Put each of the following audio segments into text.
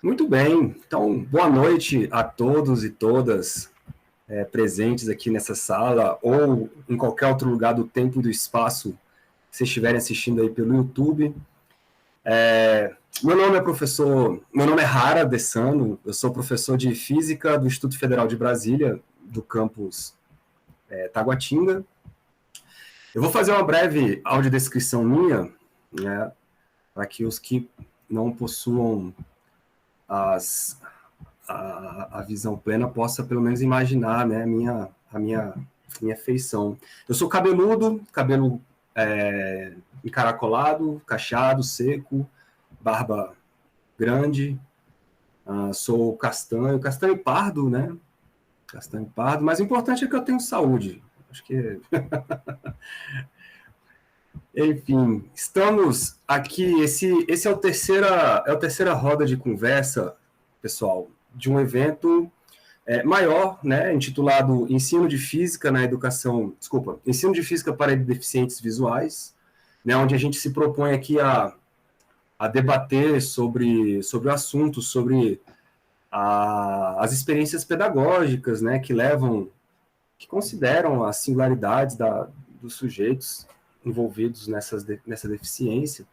Muito bem, então boa noite a todos e todas presentes aqui nessa sala ou em qualquer outro lugar do tempo e do espaço que vocês estiverem assistindo aí pelo YouTube. Meu nome é Rara Dessano, eu sou professor de Física do Instituto Federal de Brasília, do campus Taguatinga. Eu vou fazer uma breve audiodescrição minha, né, para que os que não possuam a visão plena possa pelo menos imaginar, né, a minha feição. Eu sou cabeludo, cabelo encaracolado, cacheado, seco, barba grande, sou castanho pardo, né? Castanho pardo, mas o importante é que eu tenho saúde. Acho que. Enfim, estamos aqui. Esse é a terceira roda de conversa, pessoal, de um evento maior, né, intitulado Ensino de Física na Educação, Ensino de Física para Deficientes Visuais, né, onde a gente se propõe aqui a debater sobre o assunto, sobre as experiências pedagógicas, né, que consideram as singularidades dos sujeitos envolvidos nessa deficiência,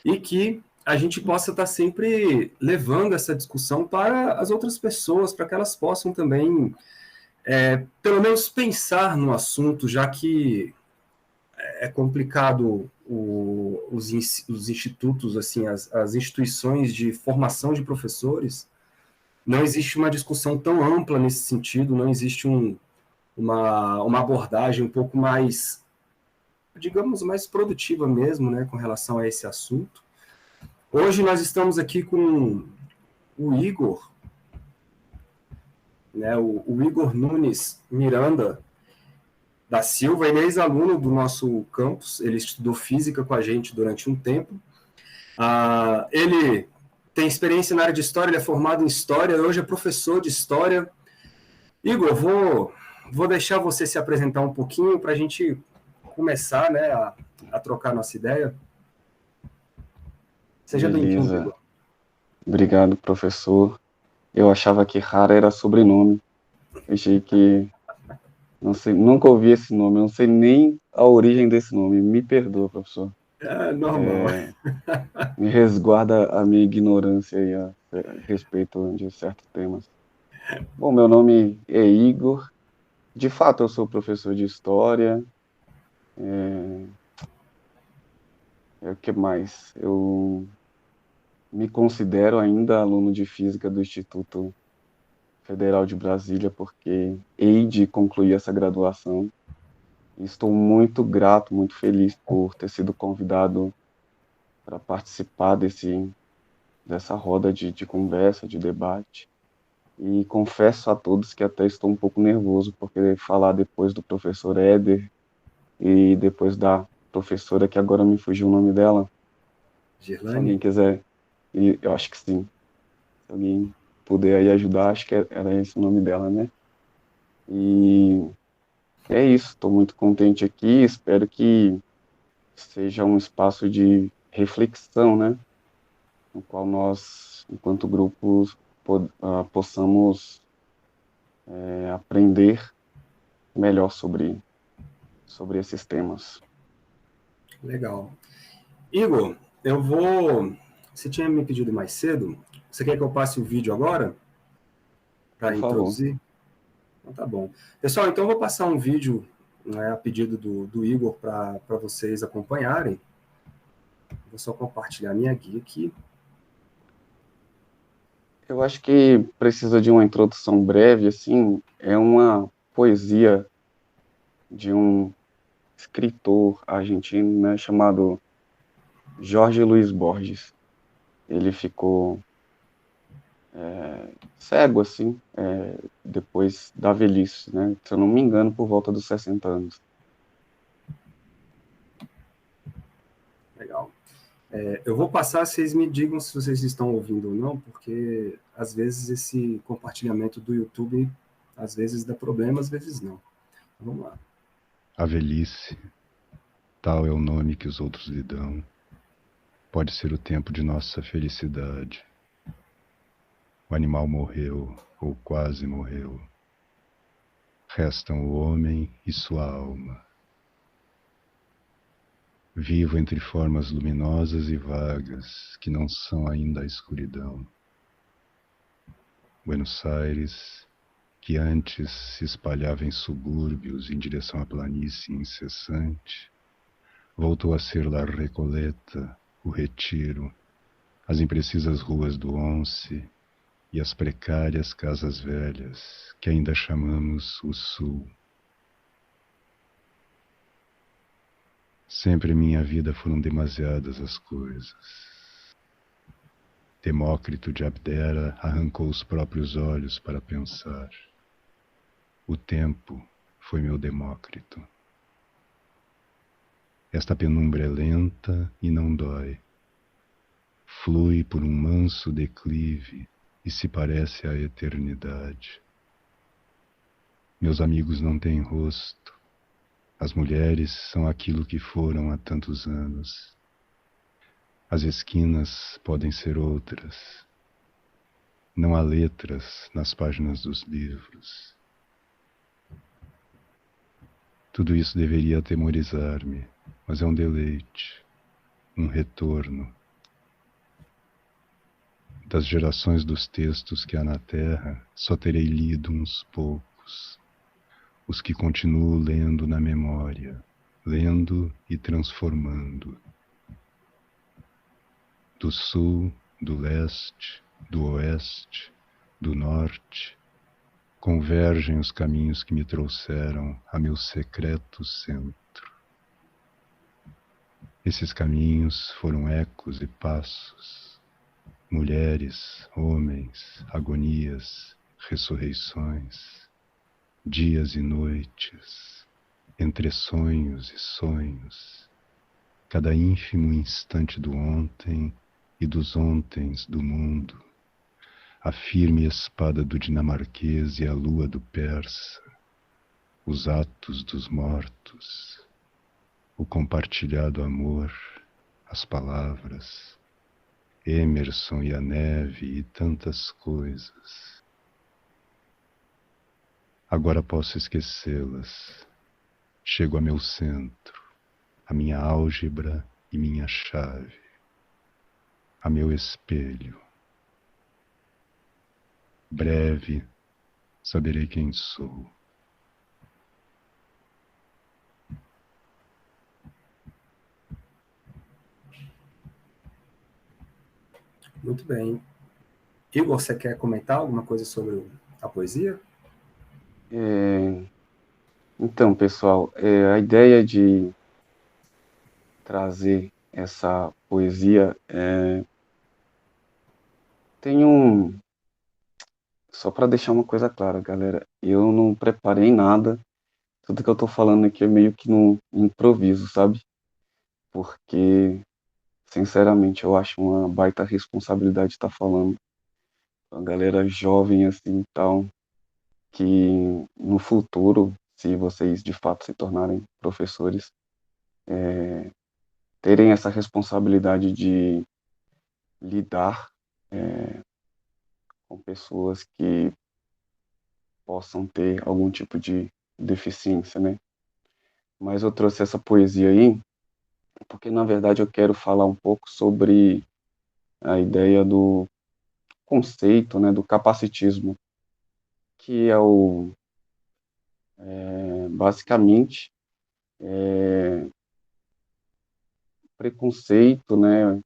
e que a gente possa estar sempre levando essa discussão para as outras pessoas, para que elas possam também, pelo menos, pensar no assunto, já que é complicado os institutos, assim, as instituições de formação de professores, não existe uma discussão tão ampla nesse sentido, não existe uma abordagem um pouco mais, digamos, mais produtiva mesmo, né, com relação a esse assunto. Hoje nós estamos aqui com o Igor, né, o Igor Nunes Miranda da Silva. Ele é ex-aluno do nosso campus, ele estudou física com a gente durante um tempo. Ele tem experiência na área de história, ele é formado em história, hoje é professor de história. Igor, vou deixar você se apresentar um pouquinho para a gente começar, né, a trocar nossa ideia. Seja bem-vindo, Igor. Obrigado, professor. Eu achava que Rara era sobrenome. Eu achei que... Não sei, nunca ouvi esse nome, eu não sei nem a origem desse nome. Me perdoa, professor. É normal. Me resguarda a minha ignorância aí a respeito de certos temas. Bom, meu nome é Igor. De fato, eu sou professor de História. O que mais? Eu me considero ainda aluno de Física do Instituto Federal de Brasília, porque hei de concluir essa graduação. Estou muito grato, muito feliz por ter sido convidado para participar dessa roda de conversa, de debate. E confesso a todos que até estou um pouco nervoso, porque falar depois do professor Éder e depois da professora, que agora me fugiu o nome dela. Girlane? Se alguém quiser, eu acho que sim. Se alguém puder aí ajudar, acho que era esse o nome dela, né? E é isso, estou muito contente aqui, espero que seja um espaço de reflexão, né? No qual nós, enquanto grupos, possamos aprender melhor sobre esses temas. Legal. Igor, você tinha me pedido mais cedo, você quer que eu passe o vídeo agora? Para Por favor. introduzir? Então tá bom. Pessoal, então eu vou passar um vídeo, né, a pedido do Igor para vocês acompanharem. Vou só compartilhar minha guia aqui. Eu acho que precisa de uma introdução breve, assim, é uma poesia de um escritor argentino, né, chamado Jorge Luis Borges. Ele ficou cego, assim, depois da velhice, né, se eu não me engano, por volta dos 60 anos. Legal. Eu vou passar, vocês me digam se vocês estão ouvindo ou não, porque às vezes esse compartilhamento do YouTube, às vezes dá problema, às vezes não. Então, vamos lá. A velhice, tal é o nome que os outros lhe dão. Pode ser o tempo de nossa felicidade. O animal morreu, ou quase morreu. Restam o homem e sua alma. Vivo entre formas luminosas e vagas, que não são ainda a escuridão. Buenos Aires, que antes se espalhava em subúrbios em direção à planície incessante, voltou a ser La Recoleta, o Retiro, as imprecisas ruas do Once e as precárias casas velhas, que ainda chamamos o Sul. Sempre em minha vida foram demasiadas as coisas. Demócrito de Abdera arrancou os próprios olhos para pensar. O tempo foi meu Demócrito. Esta penumbra é lenta e não dói. Flui por um manso declive e se parece à eternidade. Meus amigos não têm rosto. As mulheres são aquilo que foram há tantos anos. As esquinas podem ser outras. Não há letras nas páginas dos livros. Tudo isso deveria atemorizar-me, mas é um deleite, um retorno. Das gerações dos textos que há na Terra, só terei lido uns poucos, os que continuo lendo na memória, lendo e transformando. Do sul, do leste, do oeste, do norte, convergem os caminhos que me trouxeram a meu secreto centro. Esses caminhos foram ecos e passos, mulheres, homens, agonias, ressurreições, dias e noites, entre sonhos e sonhos, cada ínfimo instante do ontem e dos ontens do mundo, a firme espada do dinamarquês e a lua do persa, os atos dos mortos, o compartilhado amor, as palavras, Emerson e a neve e tantas coisas. Agora posso esquecê-las. Chego a meu centro, a minha álgebra e minha chave, a meu espelho. Breve saberei quem sou. Muito bem. Igor, você quer comentar alguma coisa sobre a poesia? Então, pessoal, a ideia de trazer essa poesia tem um. Só para deixar uma coisa clara, galera, eu não preparei nada, tudo que eu tô falando aqui é meio que no improviso, sabe? Porque, sinceramente, eu acho uma baita responsabilidade estar falando com a galera jovem assim, então, que no futuro, se vocês de fato se tornarem professores, terem essa responsabilidade de lidar com pessoas que possam ter algum tipo de deficiência, né? Mas eu trouxe essa poesia aí porque, na verdade, eu quero falar um pouco sobre a ideia do conceito, né, do capacitismo, que é basicamente, preconceito, né,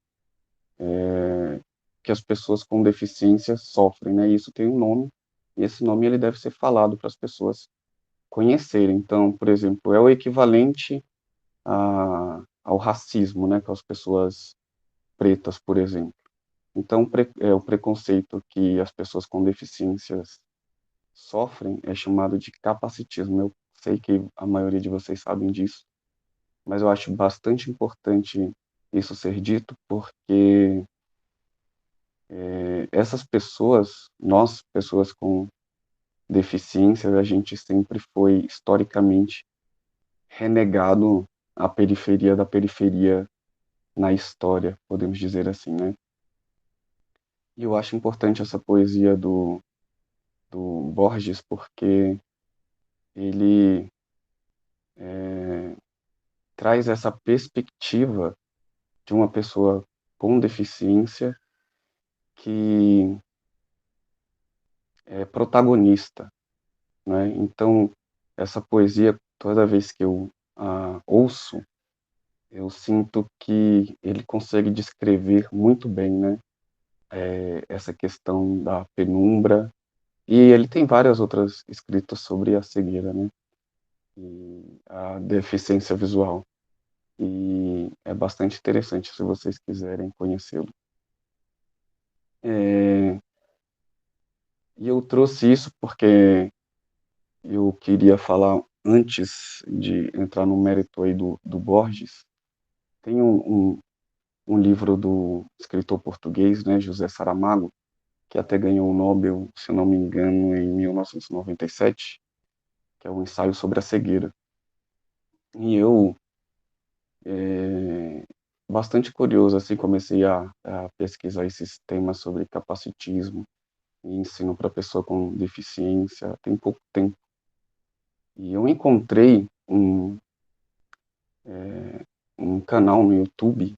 que as pessoas com deficiência sofrem, né? Isso tem um nome, e esse nome ele deve ser falado para as pessoas conhecerem. Então, por exemplo, é o equivalente ao racismo, né, com as pessoas pretas, por exemplo. Então, o preconceito que as pessoas com deficiências sofrem é chamado de capacitismo. Eu sei que a maioria de vocês sabem disso, mas eu acho bastante importante isso ser dito, porque essas pessoas, nós, pessoas com deficiências, a gente sempre foi historicamente renegado à periferia da periferia na história, podemos dizer assim, né? E eu acho importante essa poesia do Borges, porque ele traz essa perspectiva de uma pessoa com deficiência que é protagonista, né? Então, essa poesia, toda vez que eu a ouço, eu sinto que ele consegue descrever muito bem, né? Essa questão da penumbra. E ele tem várias outras escritas sobre a cegueira, né? E a deficiência visual. E é bastante interessante se vocês quiserem conhecê-lo. E eu trouxe isso porque eu queria falar, antes de entrar no mérito aí do Borges, tem um livro do escritor português, né, José Saramago, que até ganhou o Nobel, se eu não me engano, em 1997, que é um ensaio sobre a cegueira. E eu, bastante curioso, assim, comecei a pesquisar esses temas sobre capacitismo e ensino para pessoa com deficiência, tem pouco tempo. E eu encontrei um canal no YouTube,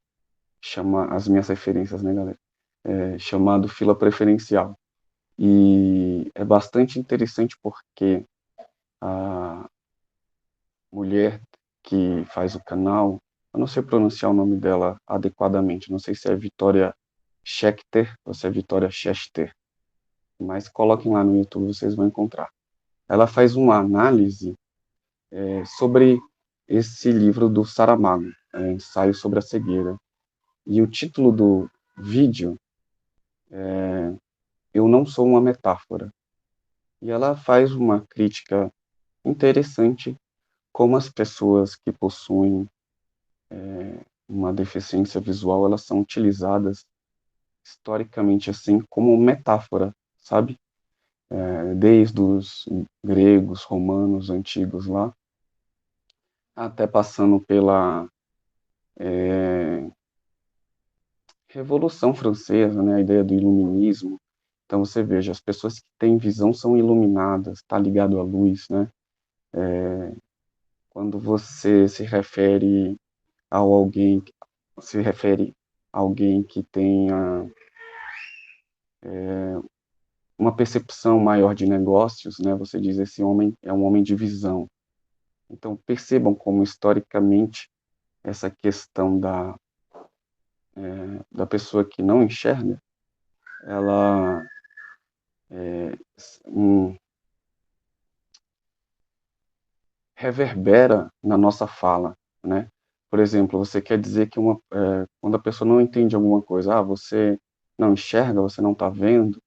chama as minhas referências, né, galera? Chamado Fila Preferencial. E é bastante interessante porque a mulher que faz o canal, eu não sei pronunciar o nome dela adequadamente, não sei se é Vitória Schechter ou se é Vitória Schechter, mas coloquem lá no YouTube, vocês vão encontrar. Ela faz uma análise sobre esse livro do Saramago, Ensaio sobre a Cegueira. E o título do vídeo é Eu Não Sou uma Metáfora. E ela faz uma crítica interessante como as pessoas que possuem uma deficiência visual, elas são utilizadas historicamente assim como metáfora, sabe? Desde os gregos, romanos, antigos lá, até passando pela Revolução Francesa, né? A ideia do iluminismo. Então você veja, as pessoas que têm visão são iluminadas, está ligado à luz, né? Quando você se refere se refere a alguém que tenha uma percepção maior de negócios, né? Você diz esse homem é um homem de visão. Então percebam como historicamente essa questão da pessoa que não enxerga, ela um, reverbera na nossa fala, né? Por exemplo, você quer dizer que quando a pessoa não entende alguma coisa, você não enxerga, você não está vendo,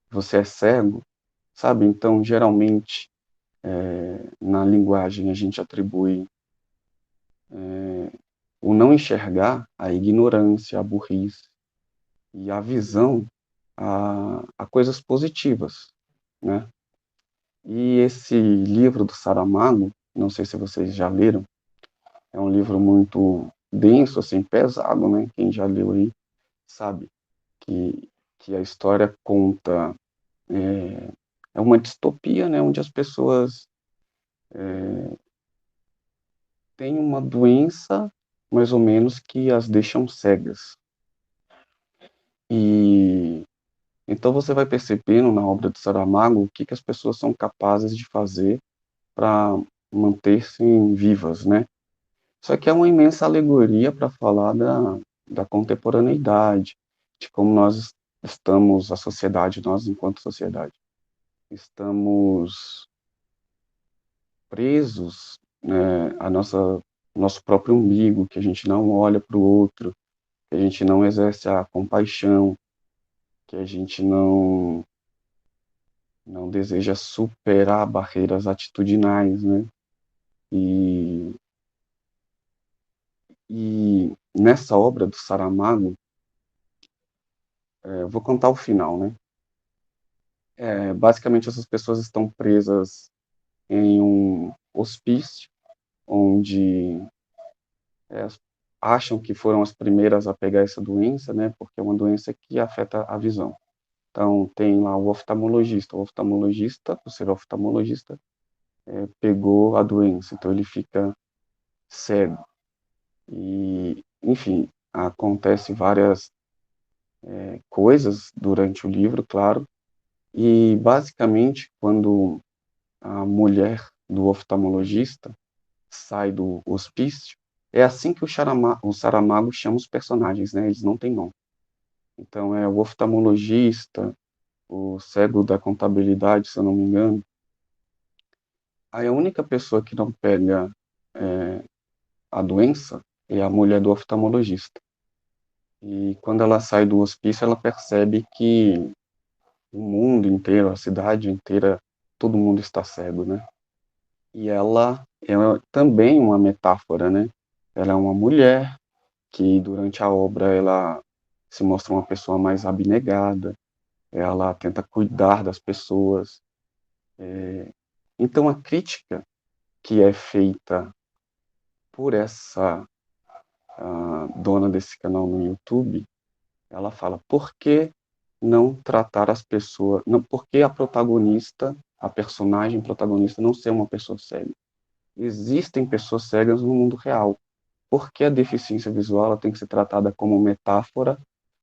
você é cego, sabe? Então, geralmente, na linguagem, a gente atribui o não enxergar à ignorância, à burrice, e a visão a coisas positivas, né? E esse livro do Saramago, não sei se vocês já leram, é um livro muito denso, assim, pesado, né? Quem já leu aí sabe que a história conta é uma distopia, né? Onde as pessoas têm uma doença, mais ou menos, que as deixam cegas. E então você vai percebendo na obra do Saramago o que as pessoas são capazes de fazer para manter-se vivas, né? Só que é uma imensa alegoria para falar da contemporaneidade, de como nós estamos, a sociedade, nós enquanto sociedade, estamos presos, né, nosso próprio umbigo, que a gente não olha para o outro, que a gente não exerce a compaixão, que a gente não deseja superar barreiras atitudinais, né? E, e nessa obra do Saramago, eu vou contar o final, né? Basicamente, essas pessoas estão presas em um hospício, onde é, acham que foram as primeiras a pegar essa doença, né? Porque é uma doença que afeta a visão. Então, tem lá o oftalmologista. O oftalmologista, por ser oftalmologista, pegou a doença, então ele fica cego. E, enfim, acontece várias coisas durante o livro, claro, e basicamente quando a mulher do oftalmologista sai do hospício, é assim que o Saramago chama os personagens, né? Eles não têm nome. Então é o oftalmologista, o cego da contabilidade, se eu não me engano. Aí a única pessoa que não pega a doença é a mulher do oftalmologista. E quando ela sai do hospício, ela percebe que o mundo inteiro, a cidade inteira, todo mundo está cego, né? E ela é também uma metáfora, né? Ela é uma mulher que durante a obra ela se mostra uma pessoa mais abnegada, ela tenta cuidar das pessoas. Então a crítica que é feita por essa dona desse canal no YouTube, ela fala: por que não tratar as pessoas, não, por que a protagonista, a personagem protagonista não ser uma pessoa cega? Existem pessoas cegas no mundo real. Por que a deficiência visual ela tem que ser tratada como metáfora?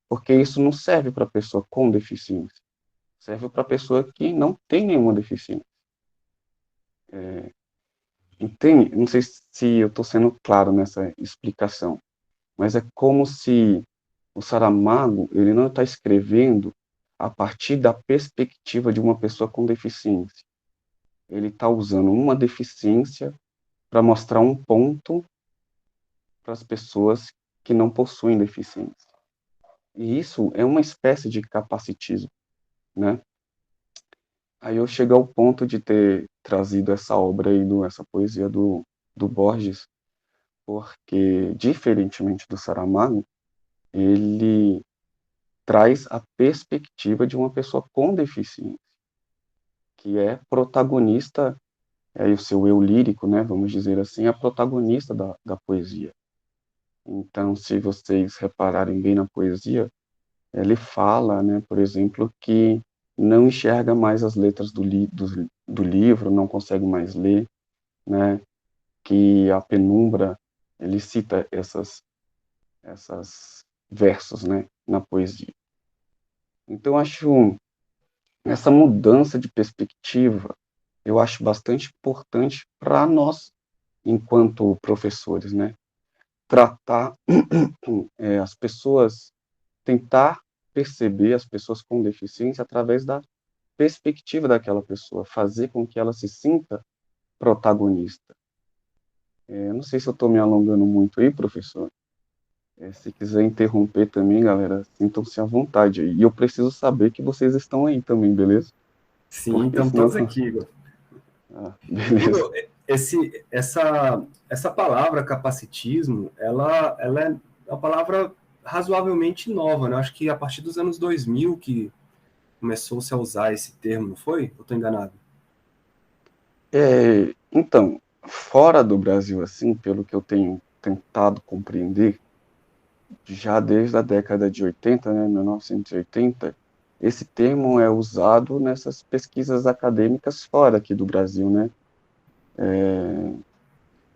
Porque isso não serve para a pessoa com deficiência. Serve para a pessoa que não tem nenhuma deficiência. Entende? Não sei se eu estou sendo claro nessa explicação, mas é como se o Saramago ele não está escrevendo a partir da perspectiva de uma pessoa com deficiência. Ele está usando uma deficiência para mostrar um ponto para as pessoas que não possuem deficiência. E isso é uma espécie de capacitismo, né? Aí eu chego ao ponto de ter trazido essa obra aí, essa poesia do Borges, porque, diferentemente do Saramago, ele traz a perspectiva de uma pessoa com deficiência, que é protagonista, o seu eu lírico, né, vamos dizer assim, é a protagonista da poesia. Então, se vocês repararem bem na poesia, ele fala, né, por exemplo, que não enxerga mais as letras do livro, não consegue mais ler, né, que a penumbra, ele cita essas versos, né, na poesia. Então, acho essa mudança de perspectiva, eu acho bastante importante para nós, enquanto professores, né, tratar as pessoas, tentar perceber as pessoas com deficiência através da perspectiva daquela pessoa, fazer com que ela se sinta protagonista. Não sei se eu estou me alongando muito aí, professor. Se quiser interromper também, galera, sintam-se à vontade aí. E eu preciso saber que vocês estão aí também, beleza? Sim, Porque estamos senão... todos aqui, Igor. beleza. Igor, essa palavra capacitismo, ela é uma palavra razoavelmente nova, né? Acho que a partir dos anos 2000 que começou-se a usar esse termo, não foi? Eu estou enganado? Então, fora do Brasil, assim, pelo que eu tenho tentado compreender, já desde a década de 80, né, 1980, esse termo é usado nessas pesquisas acadêmicas fora aqui do Brasil, né?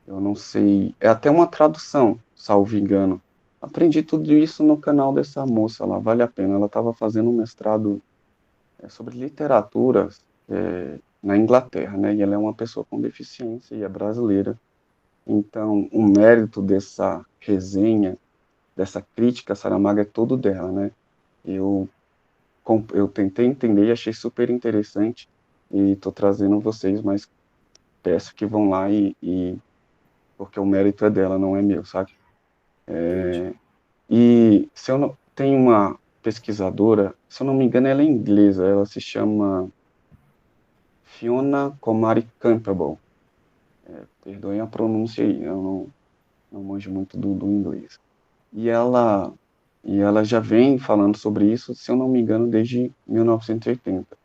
Eu não sei, é até uma tradução, salvo engano. Aprendi tudo isso no canal dessa moça lá, vale a pena. Ela estava fazendo um mestrado sobre literatura na Inglaterra, né? E ela é uma pessoa com deficiência e é brasileira. Então, o mérito dessa resenha, dessa crítica a Saramago é todo dela, né? Eu tentei entender e achei super interessante e estou trazendo vocês, mas peço que vão lá porque o mérito é dela, não é meu, sabe? E se eu não tem uma pesquisadora, se eu não me engano, ela é inglesa, ela se chama Fiona Comari Campbell. Perdoem a pronúncia aí, eu não manjo muito do inglês. E ela já vem falando sobre isso, se eu não me engano, desde 1980.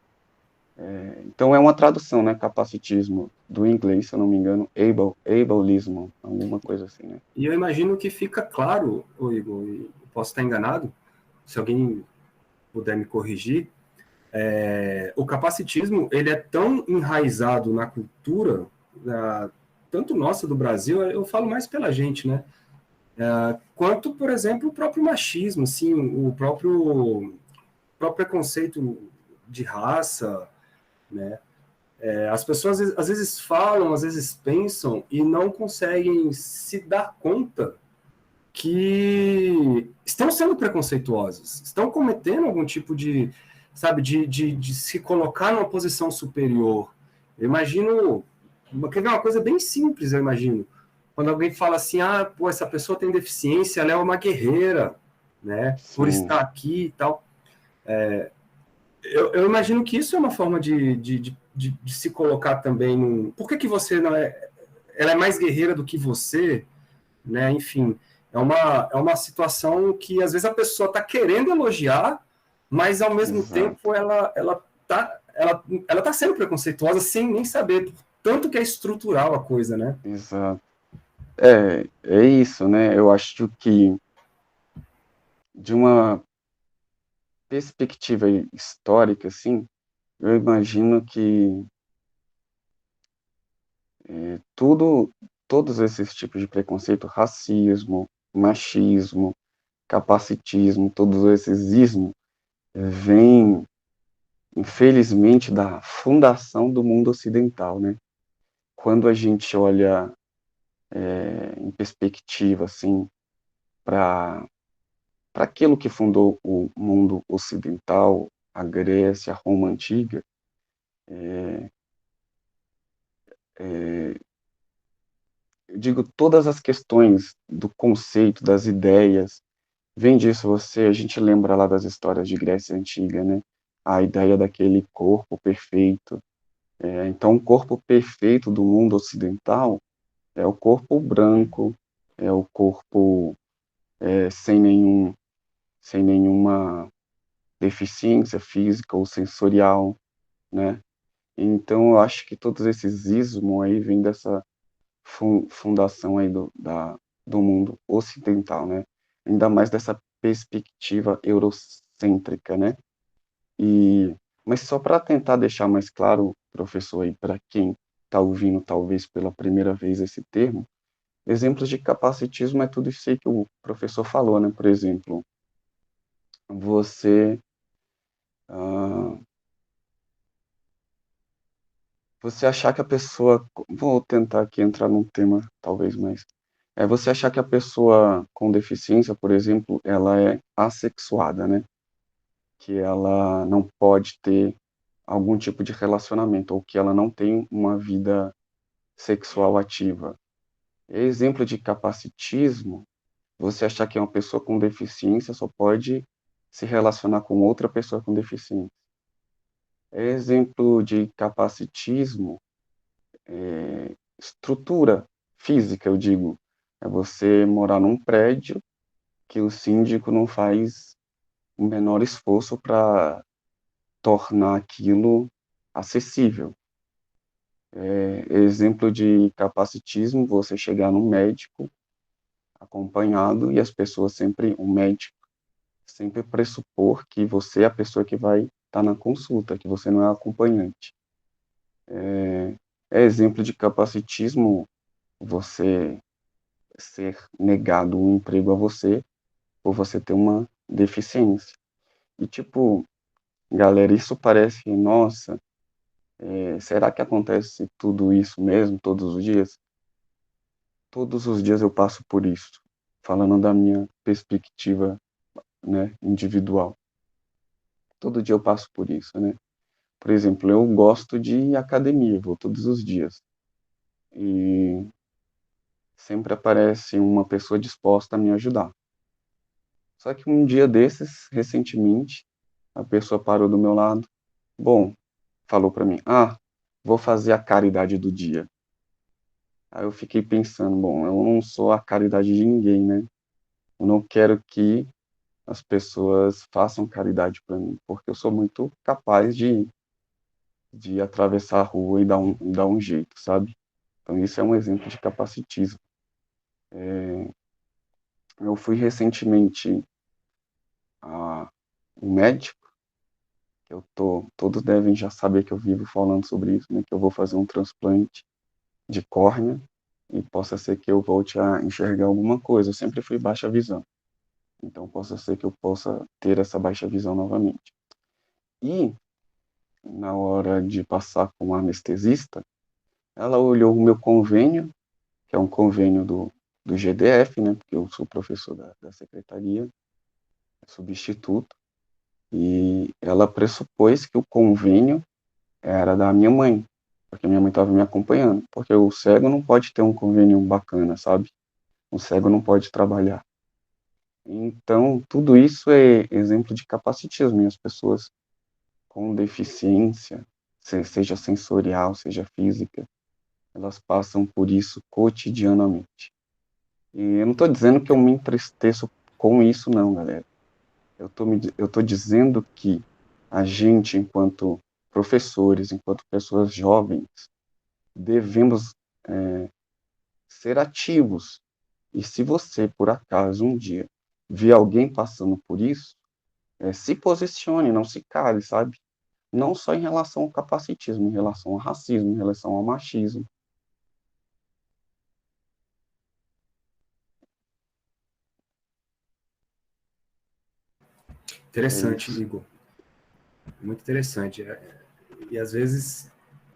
Então é uma tradução, né, capacitismo, do inglês, se eu não me engano, ableism, alguma coisa assim, né? E eu imagino que fica claro, Igor, e posso estar enganado, se alguém puder me corrigir, O capacitismo, ele é tão enraizado na cultura, tanto nossa do Brasil, eu falo mais pela gente, né? Quanto, por exemplo, o próprio machismo, assim, o próprio preconceito de raça, né? As pessoas às vezes falam, às vezes pensam e não conseguem se dar conta que estão sendo preconceituosas, estão cometendo algum tipo de, sabe, de se colocar numa posição superior. Eu imagino, quer ver uma coisa bem simples, eu imagino. Quando alguém fala assim, pô, essa pessoa tem deficiência, ela é uma guerreira, né, por Sim, estar aqui e tal. Eu imagino que isso é uma forma de se colocar também num... Por que você não é... Ela é mais guerreira do que você, né? Enfim, é uma situação que às vezes a pessoa está querendo elogiar, mas ao mesmo exato, tempo ela tá sendo preconceituosa sem nem saber, tanto que é estrutural a coisa, né? exato. É isso, né? Eu acho que de uma perspectiva histórica, assim, eu imagino que tudo, todos esses tipos de preconceito, racismo, machismo, capacitismo, todos esses ismos, vêm, infelizmente, da fundação do mundo ocidental, né? Quando a gente olha em perspectiva, assim, para aquilo que fundou o mundo ocidental, a Grécia, a Roma antiga, eu digo todas as questões do conceito, das ideias, vem disso a gente lembra lá das histórias de Grécia antiga, né? A ideia daquele corpo perfeito. Então, o corpo perfeito do mundo ocidental é o corpo branco, é o corpo sem nenhuma deficiência física ou sensorial, né? Então, eu acho que todos esses ismos aí vêm dessa fundação aí do mundo ocidental, né? Ainda mais dessa perspectiva eurocêntrica, né? Mas só para tentar deixar mais claro, professor, aí para quem está ouvindo talvez pela primeira vez esse termo, exemplos de capacitismo é tudo isso aí que o professor falou, né? Por exemplo, você ah, você achar que a pessoa, vou tentar aqui entrar num tema talvez mais, você achar que a pessoa com deficiência, por exemplo, ela é assexuada, né? Que ela não pode ter algum tipo de relacionamento ou que ela não tem uma vida sexual ativa. Exemplo de capacitismo, você achar que uma pessoa com deficiência só pode se relacionar com outra pessoa com deficiência. Exemplo de capacitismo, estrutura física, eu digo, é você morar num prédio que o síndico não faz o menor esforço para tornar aquilo acessível. Exemplo de capacitismo, você chegar num médico acompanhado e as pessoas sempre, o médico, sempre pressupor que você é a pessoa que vai estar na consulta, que você não é acompanhante. Exemplo de capacitismo, você ser negado um emprego a você por você ter uma deficiência. E tipo, galera, isso parece, nossa, será que acontece tudo isso mesmo, todos os dias? Todos os dias eu passo por isso, falando da minha perspectiva, né, individual. Todo dia eu passo por isso, né? Por exemplo, eu gosto de ir à academia, vou todos os dias. E sempre aparece uma pessoa disposta a me ajudar. Só que um dia desses, recentemente, a pessoa parou do meu lado. Bom, falou para mim: vou fazer a caridade do dia. Aí eu fiquei pensando: bom, eu não sou a caridade de ninguém, né? Eu não quero que as pessoas façam caridade para mim, porque eu sou muito capaz de atravessar a rua e dar um jeito, sabe? Então, isso é um exemplo de capacitismo. Eu fui recentemente a um médico todos devem já saber que eu vivo falando sobre isso, né? Que eu vou fazer um transplante de córnea e possa ser que eu volte a enxergar alguma coisa. Eu sempre fui baixa visão, então possa ser que eu possa ter essa baixa visão novamente. E na hora de passar com a anestesista, ela olhou o meu convênio, que é um convênio do GDF, né? Porque eu sou professor da secretaria, substituto, e ela pressupôs que o convênio era da minha mãe, porque minha mãe estava me acompanhando, porque o cego não pode ter um convênio bacana, sabe? O cego não pode trabalhar. Então, tudo isso é exemplo de capacitismo, e as pessoas com deficiência, seja sensorial, seja física, elas passam por isso cotidianamente. E eu não estou dizendo que eu me entristeço com isso, não, galera. Eu tô dizendo que a gente, enquanto professores, enquanto pessoas jovens, devemos ser ativos. E se você, por acaso, um dia ver alguém passando por isso, se posicione, não se cale, sabe? Não só em relação ao capacitismo, em relação ao racismo, em relação ao machismo. É Interessante, isso. Igor. Muito interessante. E às vezes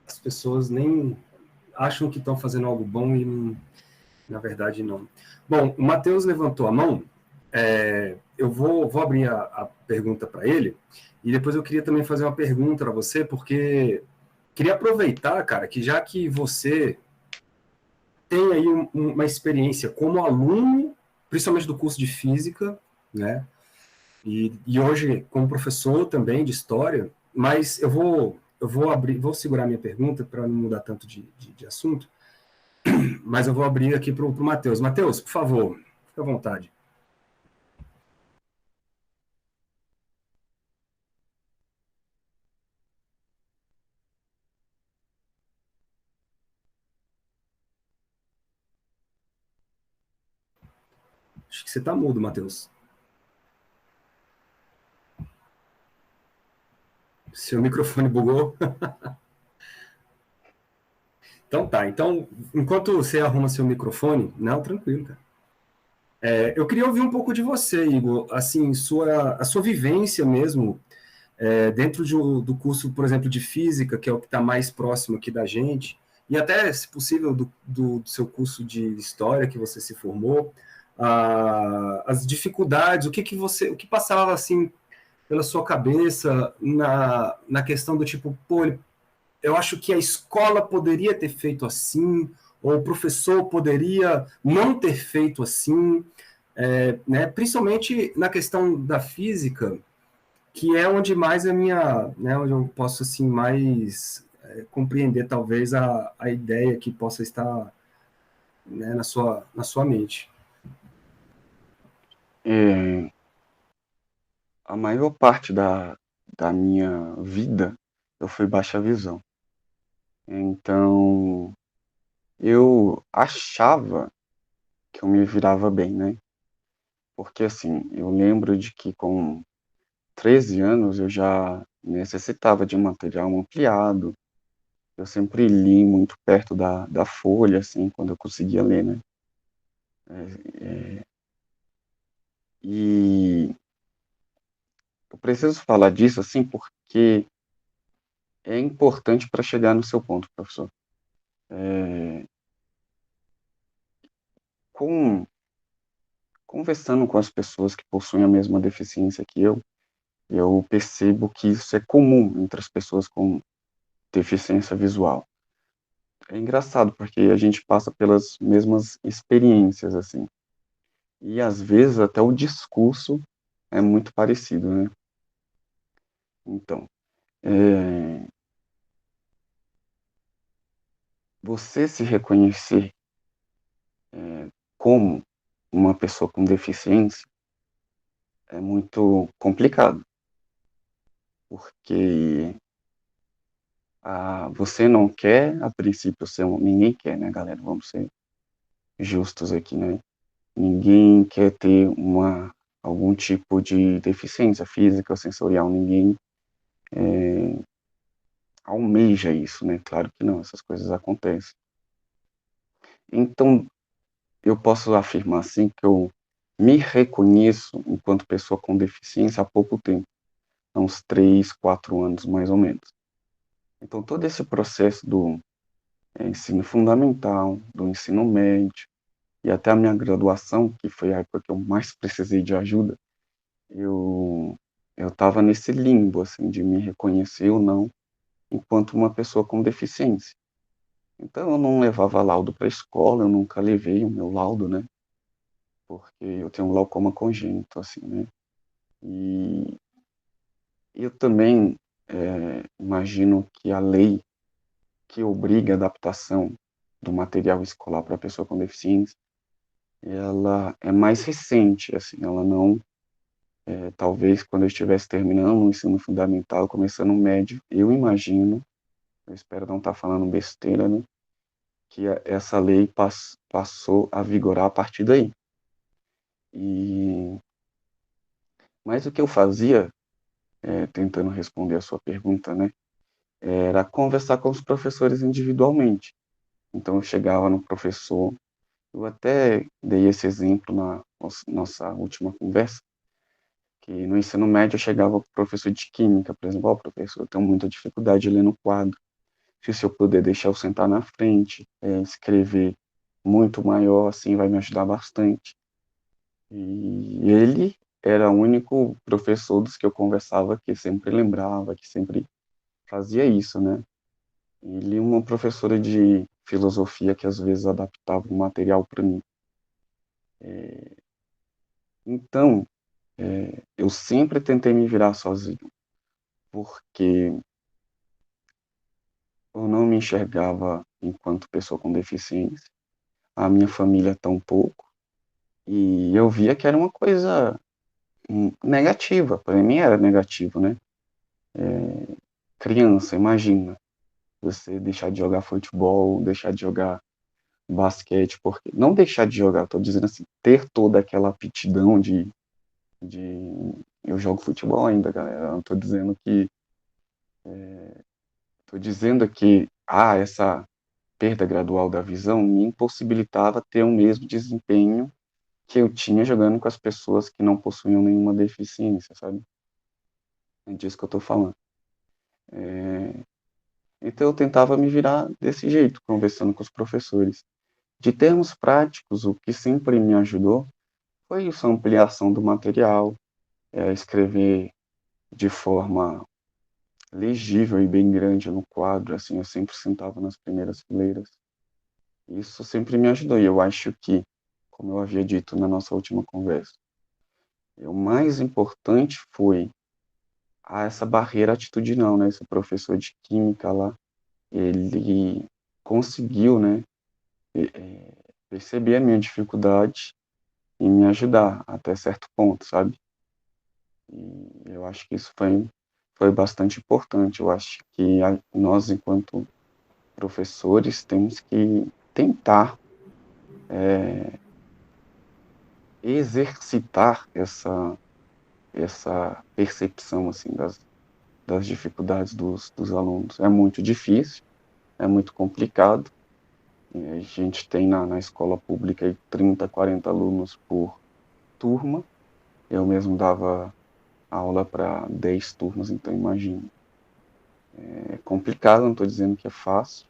as pessoas nem acham que estão fazendo algo bom e na verdade não. Bom, o Matheus levantou a mão. Eu vou abrir a pergunta para ele e depois eu queria também fazer uma pergunta para você, porque queria aproveitar, cara, que já que você tem aí uma experiência como aluno, principalmente do curso de física, né? E hoje como professor também de história, mas vou segurar minha pergunta para não mudar tanto de assunto, mas eu vou abrir aqui para o Matheus. Matheus, por favor, fique à vontade. Acho que você está mudo, Matheus. Seu microfone bugou. Então tá. Então, enquanto você arruma seu microfone, não, tranquilo, cara. Eu queria ouvir um pouco de você, Igor, assim, a sua vivência mesmo, dentro do curso, por exemplo, de física, que é o que está mais próximo aqui da gente, e até, se possível, do seu curso de história que você se formou, as dificuldades, o que passava assim pela sua cabeça na questão do tipo, pô, eu acho que a escola poderia ter feito assim, ou o professor poderia não ter feito assim, né? Principalmente na questão da física, que é onde mais né, onde eu posso assim mais compreender talvez a ideia que possa estar, né, na sua mente. É, a maior parte da minha vida eu fui baixa visão. Então, eu achava que eu me virava bem, né? Porque, assim, eu lembro de que com 13 anos eu já necessitava de um material ampliado. Eu sempre li muito perto da folha, assim, quando eu conseguia ler, né? E eu preciso falar disso, assim, porque é importante para chegar no seu ponto, professor. Com, conversando com as pessoas que possuem a mesma deficiência que eu percebo que isso é comum entre as pessoas com deficiência visual. É engraçado, porque a gente passa pelas mesmas experiências, assim. E às vezes até o discurso é muito parecido, né? Então, é, você se reconhecer como uma pessoa com deficiência é muito complicado, porque você não quer, a princípio, ninguém quer, né, galera? Vamos ser justos aqui, né? Ninguém quer ter algum tipo de deficiência física ou sensorial, ninguém almeja isso, né? Claro que não, essas coisas acontecem. Então, eu posso afirmar assim que eu me reconheço enquanto pessoa com deficiência há pouco tempo, há uns 3, 4 anos mais ou menos. Então, todo esse processo do ensino fundamental, do ensino médio e até a minha graduação, que foi a época que eu mais precisei de ajuda, eu estava nesse limbo assim de me reconhecer ou não enquanto uma pessoa com deficiência. Então, eu não levava laudo para a escola, eu nunca levei o meu laudo, né? Porque eu tenho um glaucoma congênito, assim, né? E eu também imagino que a lei que obriga a adaptação do material escolar para a pessoa com deficiência, ela é mais recente, assim, ela não, talvez quando eu estivesse terminando o ensino fundamental, começando o médio, eu imagino, eu espero não estar falando besteira, né? Que essa lei passou a vigorar a partir daí. Mas o que eu fazia, tentando responder a sua pergunta, né, era conversar com os professores individualmente. Então eu chegava no professor, eu até dei esse exemplo na nossa última conversa, que no ensino médio eu chegava para o professor de química, por exemplo, professor, eu tenho muita dificuldade de ler no quadro, se eu puder deixar eu sentar na frente, escrever muito maior, assim, vai me ajudar bastante. E ele era o único professor dos que eu conversava que sempre lembrava, que sempre fazia isso, né? Ele é uma professora de filosofia que às vezes adaptava o material para mim. Então, eu sempre tentei me virar sozinho, porque eu não me enxergava enquanto pessoa com deficiência, a minha família tampouco, e eu via que era uma coisa negativa, para mim era negativo, né? Criança, imagina, você deixar de jogar futebol, deixar de jogar basquete, porque não deixar de jogar, estou dizendo assim, ter toda aquela aptidão de eu jogo futebol ainda, galera. Eu não tô dizendo que essa perda gradual da visão me impossibilitava ter o mesmo desempenho que eu tinha jogando com as pessoas que não possuíam nenhuma deficiência, sabe? É disso que eu tô falando. Então eu tentava me virar desse jeito, conversando com os professores. De termos práticos, o que sempre me ajudou foi isso, a ampliação do material, escrever de forma legível e bem grande no quadro, assim, eu sempre sentava nas primeiras fileiras. Isso sempre me ajudou, e eu acho que, como eu havia dito na nossa última conversa, o mais importante foi essa barreira atitudinal, né? Esse professor de química lá, ele conseguiu, né, perceber a minha dificuldade e me ajudar até certo ponto, sabe? E eu acho que isso foi bastante importante. Eu acho que nós, enquanto professores, temos que tentar exercitar essa percepção assim das dificuldades dos alunos. É muito difícil, é muito complicado. E a gente tem na escola pública aí 30, 40 alunos por turma. Eu mesmo dava aula para 10 turmas, então imagine. É complicado, não estou dizendo que é fácil,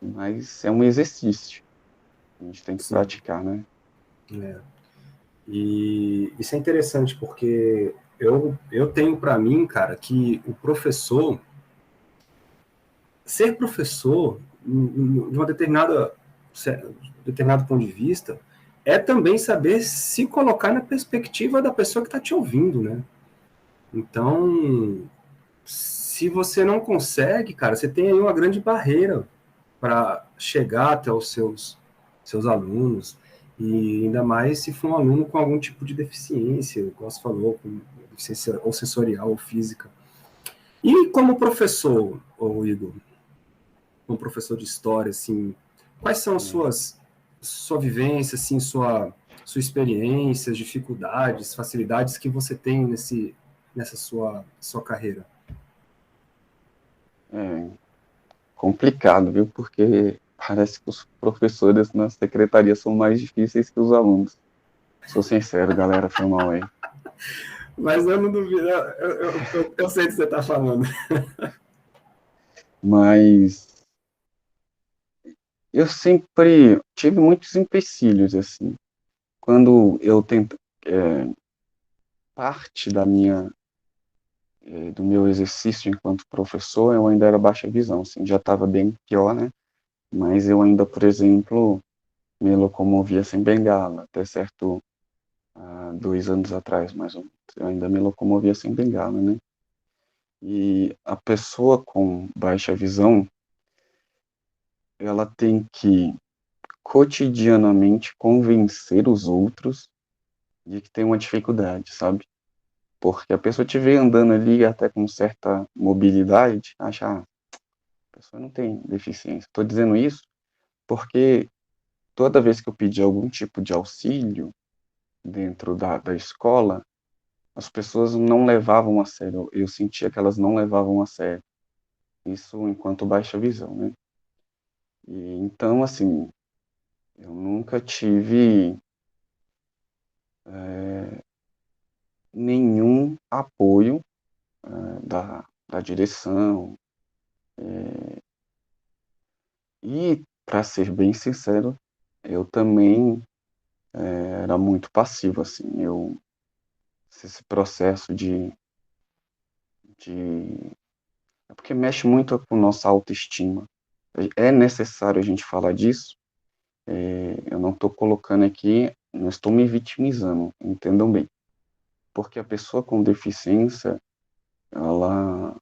mas é um exercício. A gente tem que Sim. praticar, né? E isso é interessante porque eu tenho para mim, cara, que o professor, ser professor, de uma determinado ponto de vista, é também saber se colocar na perspectiva da pessoa que está te ouvindo, né? Então, se você não consegue, cara, você tem aí uma grande barreira para chegar até os seus alunos, e ainda mais se for um aluno com algum tipo de deficiência, como você falou, com deficiência ou sensorial ou física. E como professor, ô Igor, como professor de história, assim, quais são as sua vivência, assim, sua experiência, dificuldades, facilidades que você tem nessa sua carreira? É complicado, viu? Porque parece que os professores na secretaria são mais difíceis que os alunos. Sou sincero, galera, foi mal aí. Mas eu não duvido, eu sei do que você está falando. Mas eu sempre tive muitos empecilhos, assim. Quando eu tento, parte do meu exercício enquanto professor, eu ainda era baixa visão, assim, já estava bem pior, né? Mas eu ainda, por exemplo, me locomovia sem bengala, até certo, há 2 anos atrás, mais ou menos. Eu ainda me locomovia sem bengala, né? E a pessoa com baixa visão, ela tem que cotidianamente convencer os outros de que tem uma dificuldade, sabe? Porque a pessoa te vê andando ali até com certa mobilidade, acha, a pessoa não tem deficiência. Estou dizendo isso porque toda vez que eu pedi algum tipo de auxílio dentro da escola, as pessoas não levavam a sério. Eu sentia que elas não levavam a sério. Isso enquanto baixa visão, né? E, então, assim, eu nunca tive nenhum apoio da direção. E, para ser bem sincero, eu também era muito passivo, assim. Esse processo de... É porque mexe muito com nossa autoestima. É necessário a gente falar disso. Eu não estou colocando aqui, não estou me vitimizando, entendam bem. Porque a pessoa com deficiência, ela...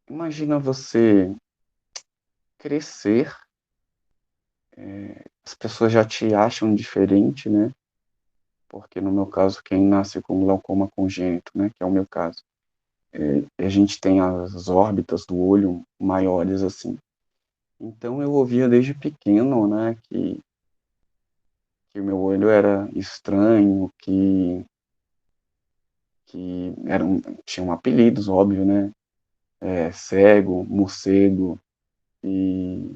Imagina você crescer, as pessoas já te acham diferente, né? Porque no meu caso, quem nasce com glaucoma congênito, né, que é o meu caso, a gente tem as órbitas do olho maiores assim. Então eu ouvia desde pequeno, né, que o meu olho era estranho, que tinham apelidos, óbvio, né, cego, morcego, e,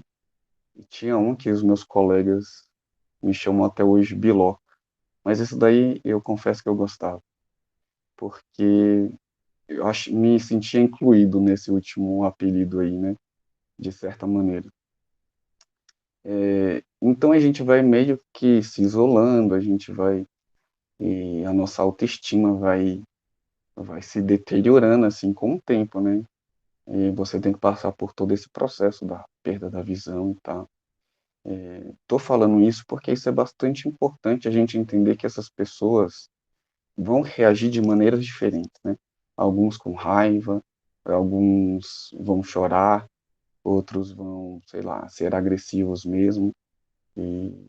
e tinha um que os meus colegas me chamam até hoje Biló. Mas isso daí eu confesso que eu gostava, porque me sentia incluído nesse último apelido aí, né? De certa maneira. Então a gente vai meio que se isolando, e a nossa autoestima vai se deteriorando assim com o tempo, né? E você tem que passar por todo esse processo da perda da visão e tal. Tô falando isso porque isso é bastante importante a gente entender que essas pessoas vão reagir de maneiras diferentes, né? Alguns com raiva, alguns vão chorar, outros vão, sei lá, ser agressivos mesmo, e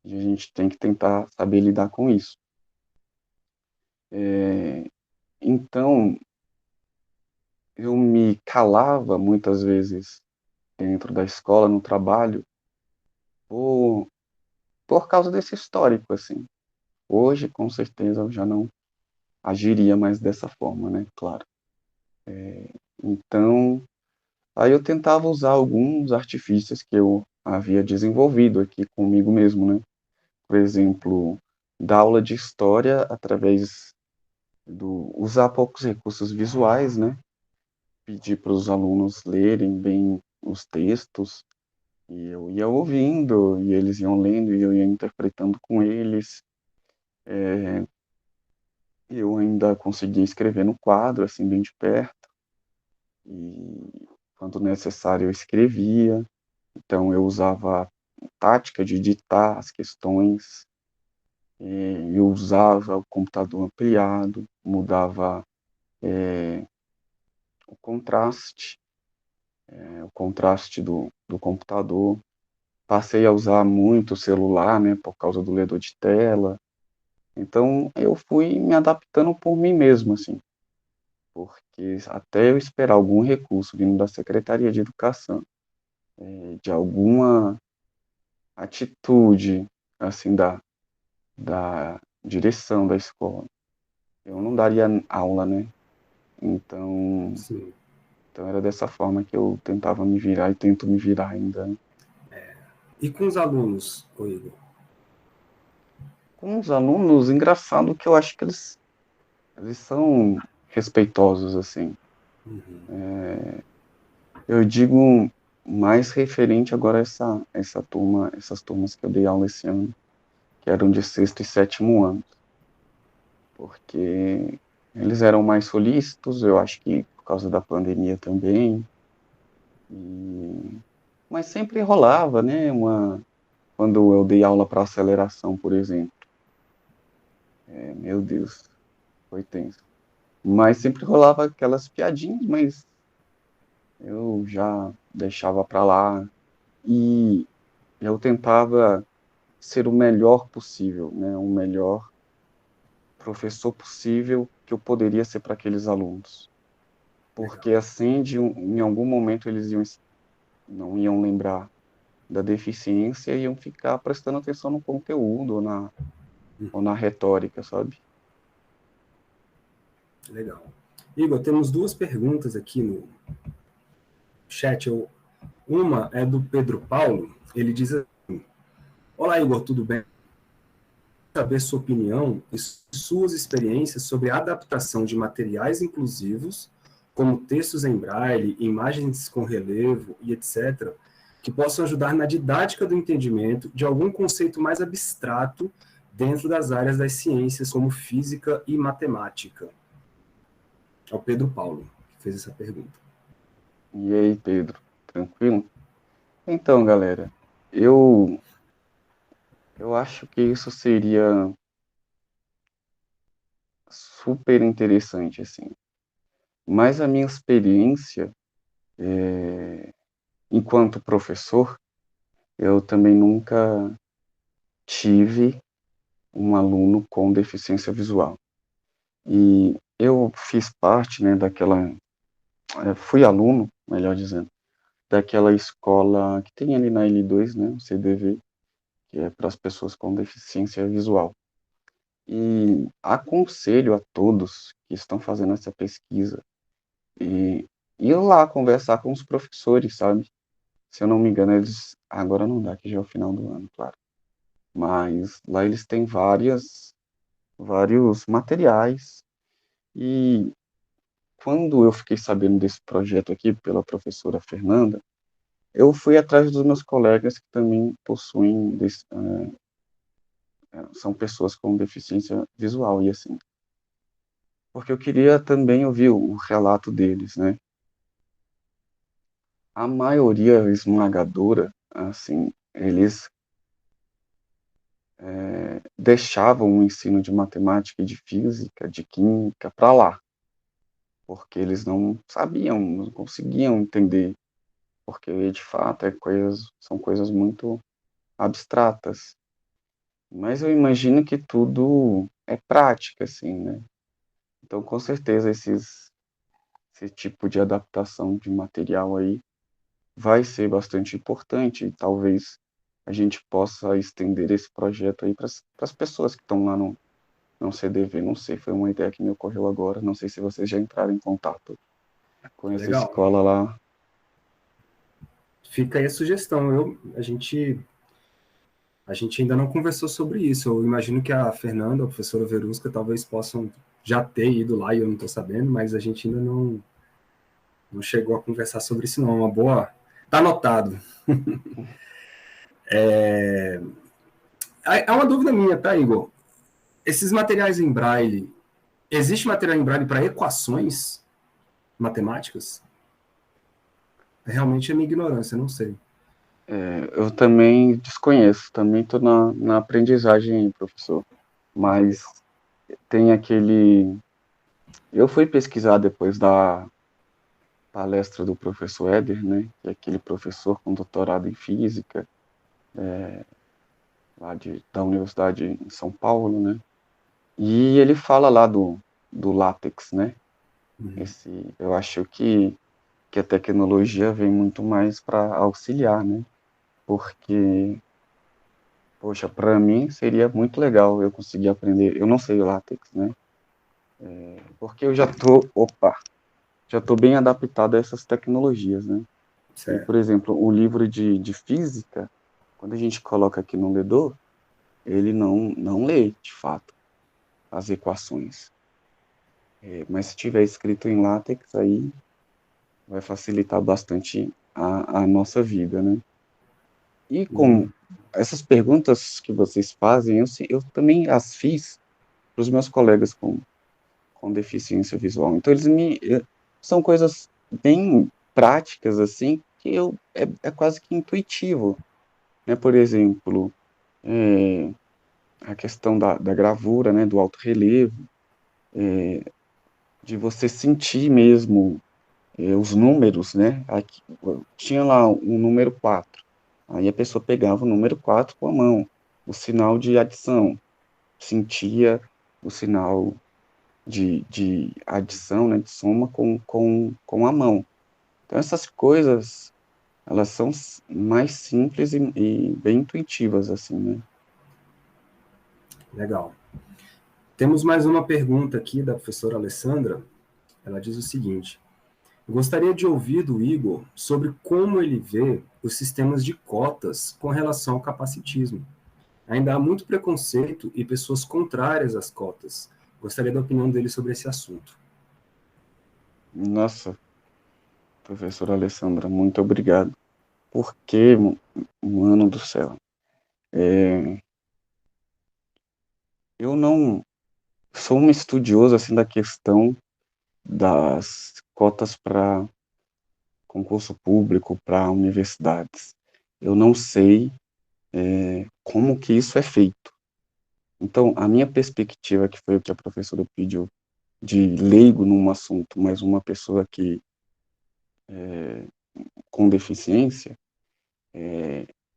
a gente tem que tentar saber lidar com isso. Então, eu me calava muitas vezes dentro da escola, no trabalho, por, por causa desse histórico, assim. Hoje, com certeza, eu já não agiria mais dessa forma, né? Claro. Então, aí eu tentava usar alguns artifícios que eu havia desenvolvido aqui comigo mesmo, né? Por exemplo, dar aula de história através usar poucos recursos visuais, né? Pedir para os alunos lerem bem os textos, e eu ia ouvindo, e eles iam lendo, e eu ia interpretando com eles. Eu ainda conseguia escrever no quadro, assim, bem de perto, e quando necessário eu escrevia. Então eu usava a tática de ditar as questões, e eu usava o computador ampliado, mudava o contraste, o contraste do computador. Passei a usar muito o celular, né, por causa do leitor de tela. Então eu fui me adaptando por mim mesmo, assim, porque até eu esperar algum recurso vindo da Secretaria de Educação, de alguma atitude, assim, da direção da escola, eu não daria aula, né? Então, Sim. então era dessa forma que eu tentava me virar e tento me virar ainda, né? E com os alunos, ô Igor? Com os alunos, engraçado que eu acho que eles são respeitosos, assim. Eu digo mais referente agora a essa turma, essas turmas que eu dei aula esse ano, que eram de sexto e sétimo ano, porque eles eram mais solícitos, eu acho que por causa da pandemia também, mas sempre rolava, né, quando eu dei aula para aceleração, por exemplo, meu Deus, foi tenso, mas sempre rolava aquelas piadinhas, mas eu já deixava para lá e eu tentava ser o melhor possível, né, o melhor professor possível que eu poderia ser para aqueles alunos. Porque Legal. assim, em algum momento eles não iam lembrar da deficiência e iam ficar prestando atenção no conteúdo ou na retórica, sabe? Legal. Igor, temos duas perguntas aqui no chat. Uma é do Pedro Paulo. Ele diz assim: Olá, Igor, tudo bem? Saber sua opinião e suas experiências sobre a adaptação de materiais inclusivos, como textos em braille, imagens com relevo e etc., que possam ajudar na didática do entendimento de algum conceito mais abstrato dentro das áreas das ciências, como física e matemática. É o Pedro Paulo que fez essa pergunta. E aí, Pedro, tranquilo? Então, galera, eu, eu acho que isso seria super interessante, assim. Mas a minha experiência, enquanto professor, eu também nunca tive um aluno com deficiência visual. E eu fiz parte, né, fui aluno, melhor dizendo, daquela escola que tem ali na L2, né, o CDV, que é para as pessoas com deficiência visual. E aconselho a todos que estão fazendo essa pesquisa e ir lá conversar com os professores, sabe? Se eu não me engano, eles agora não dá, que já é o final do ano, claro. Mas lá eles têm vários materiais e quando eu fiquei sabendo desse projeto aqui pela professora Fernanda, eu fui atrás dos meus colegas que também são pessoas com deficiência visual e assim, porque eu queria também ouvir o relato deles, né? A maioria esmagadora, assim, eles deixavam o ensino de matemática e de física, de química para lá, porque eles não sabiam, não conseguiam entender, porque de fato são coisas muito abstratas. Mas eu imagino que tudo é prática, assim, né? Então, com certeza, esse tipo de adaptação de material aí vai ser bastante importante e talvez a gente possa estender esse projeto aí para as pessoas que estão lá no CDV. Não sei, foi uma ideia que me ocorreu agora. Não sei se vocês já entraram em contato com essa Legal. escola lá. Fica aí a sugestão. A gente ainda não conversou sobre isso. Eu imagino que a Fernanda, a professora Verusca, talvez possam já ter ido lá e eu não estou sabendo, mas a gente ainda não chegou a conversar sobre isso, não. Uma boa. Tá anotado. É uma dúvida minha, tá, Igor? Esses materiais em braille, existe material em braille para equações matemáticas? Realmente é minha ignorância, não sei. Eu também desconheço, também estou na aprendizagem aí, professor. Mas tem aquele. Eu fui pesquisar depois da palestra do professor Éder, né, que é aquele professor com doutorado em física, lá da Universidade em São Paulo, né, e ele fala lá do látex, né, eu acho que a tecnologia vem muito mais para auxiliar, né, porque, poxa, para mim seria muito legal eu conseguir aprender, eu não sei o látex, né, Porque eu já tô bem adaptado a essas tecnologias, né? E, por Certo. exemplo, o livro de física, quando a gente coloca aqui no ledor, ele não lê, de fato, as equações. Mas se tiver escrito em látex, aí vai facilitar bastante a nossa vida, né? E com Hum, essas perguntas que vocês fazem, eu também as fiz para os meus colegas com deficiência visual. Então, são coisas bem práticas, assim, que é quase que intuitivo, né? Por exemplo, é, a questão da gravura, né? Do alto relevo, de você sentir mesmo os números, né? Aqui, tinha lá um número 4. Aí a pessoa pegava o número 4 com a mão, o sinal de adição, sentia o sinal de adição, né, de soma com a mão. Então essas coisas, elas são mais simples e bem intuitivas, assim, né? legal. Temos mais uma pergunta aqui da professora Alessandra. Ela diz o seguinte: gostaria de ouvir do Igor sobre como ele vê os sistemas de cotas com relação ao capacitismo. Ainda há muito preconceito e pessoas contrárias às cotas. Gostaria da opinião dele sobre esse assunto. Nossa, professora Alessandra, muito obrigado. Porque, mano do céu, eu não sou um estudioso, assim, da questão das cotas para concurso público, para universidades. Eu não sei como que isso é feito. Então, a minha perspectiva, que foi o que a professora pediu, de leigo num assunto, mas uma pessoa que com deficiência,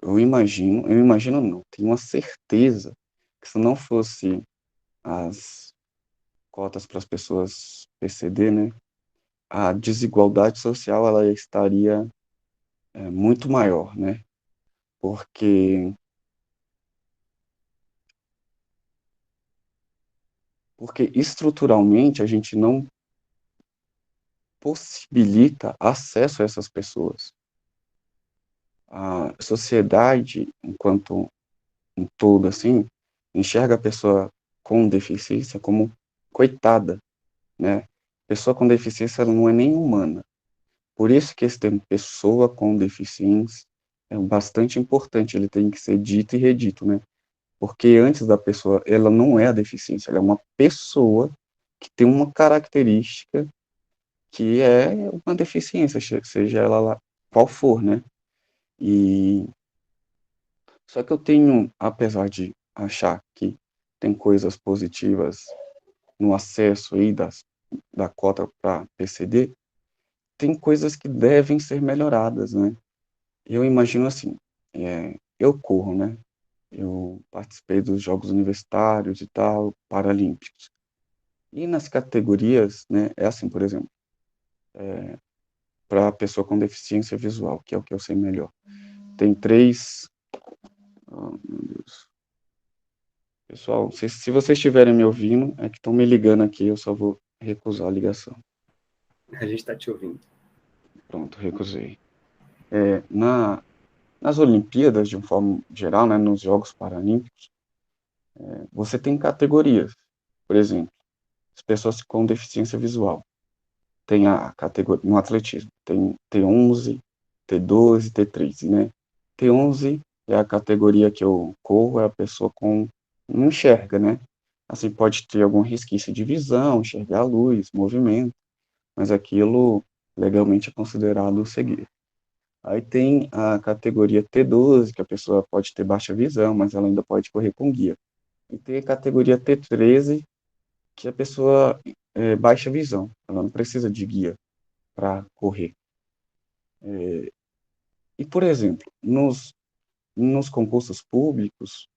eu imagino não, tenho uma certeza que se não fosse as cotas para as pessoas PCD, né, a desigualdade social ela estaria muito maior, né? Porque estruturalmente a gente não possibilita acesso a essas pessoas. A sociedade, enquanto um todo, assim, enxerga a pessoa com deficiência como coitada, né? Pessoa com deficiência ela não é nem humana. Por isso que esse termo pessoa com deficiência é bastante importante, ele tem que ser dito e redito, né? Porque antes da pessoa, ela não é a deficiência, ela é uma pessoa que tem uma característica que é uma deficiência, seja ela lá qual for, né? E só que eu tenho, apesar de achar que tem coisas positivas no acesso aí da cota para PCD, tem coisas que devem ser melhoradas, né? Eu imagino assim, eu corro, né? Eu participei dos Jogos Universitários e tal, Paralímpicos. E nas categorias, né, é assim, por exemplo, para a pessoa com deficiência visual, que é o que eu sei melhor. Tem três. Oh, meu Deus. Pessoal, se vocês estiverem me ouvindo, é que estão me ligando aqui, eu só vou recusar a ligação. A gente está te ouvindo. Pronto, recusei. Nas Olimpíadas, de uma forma geral, né, nos Jogos Paralímpicos, você tem categorias. Por exemplo, as pessoas com deficiência visual. Tem a categoria, no atletismo, tem T11, T12, T13, né? T11 é a categoria que eu corro, é a pessoa com não enxerga, né? Assim, pode ter algum resquício de visão, enxergar a luz, movimento, mas aquilo legalmente é considerado cegueira. Aí tem a categoria T12, que a pessoa pode ter baixa visão, mas ela ainda pode correr com guia. E tem a categoria T13, que a pessoa baixa visão, ela não precisa de guia para correr. E, por exemplo, nos concursos públicos,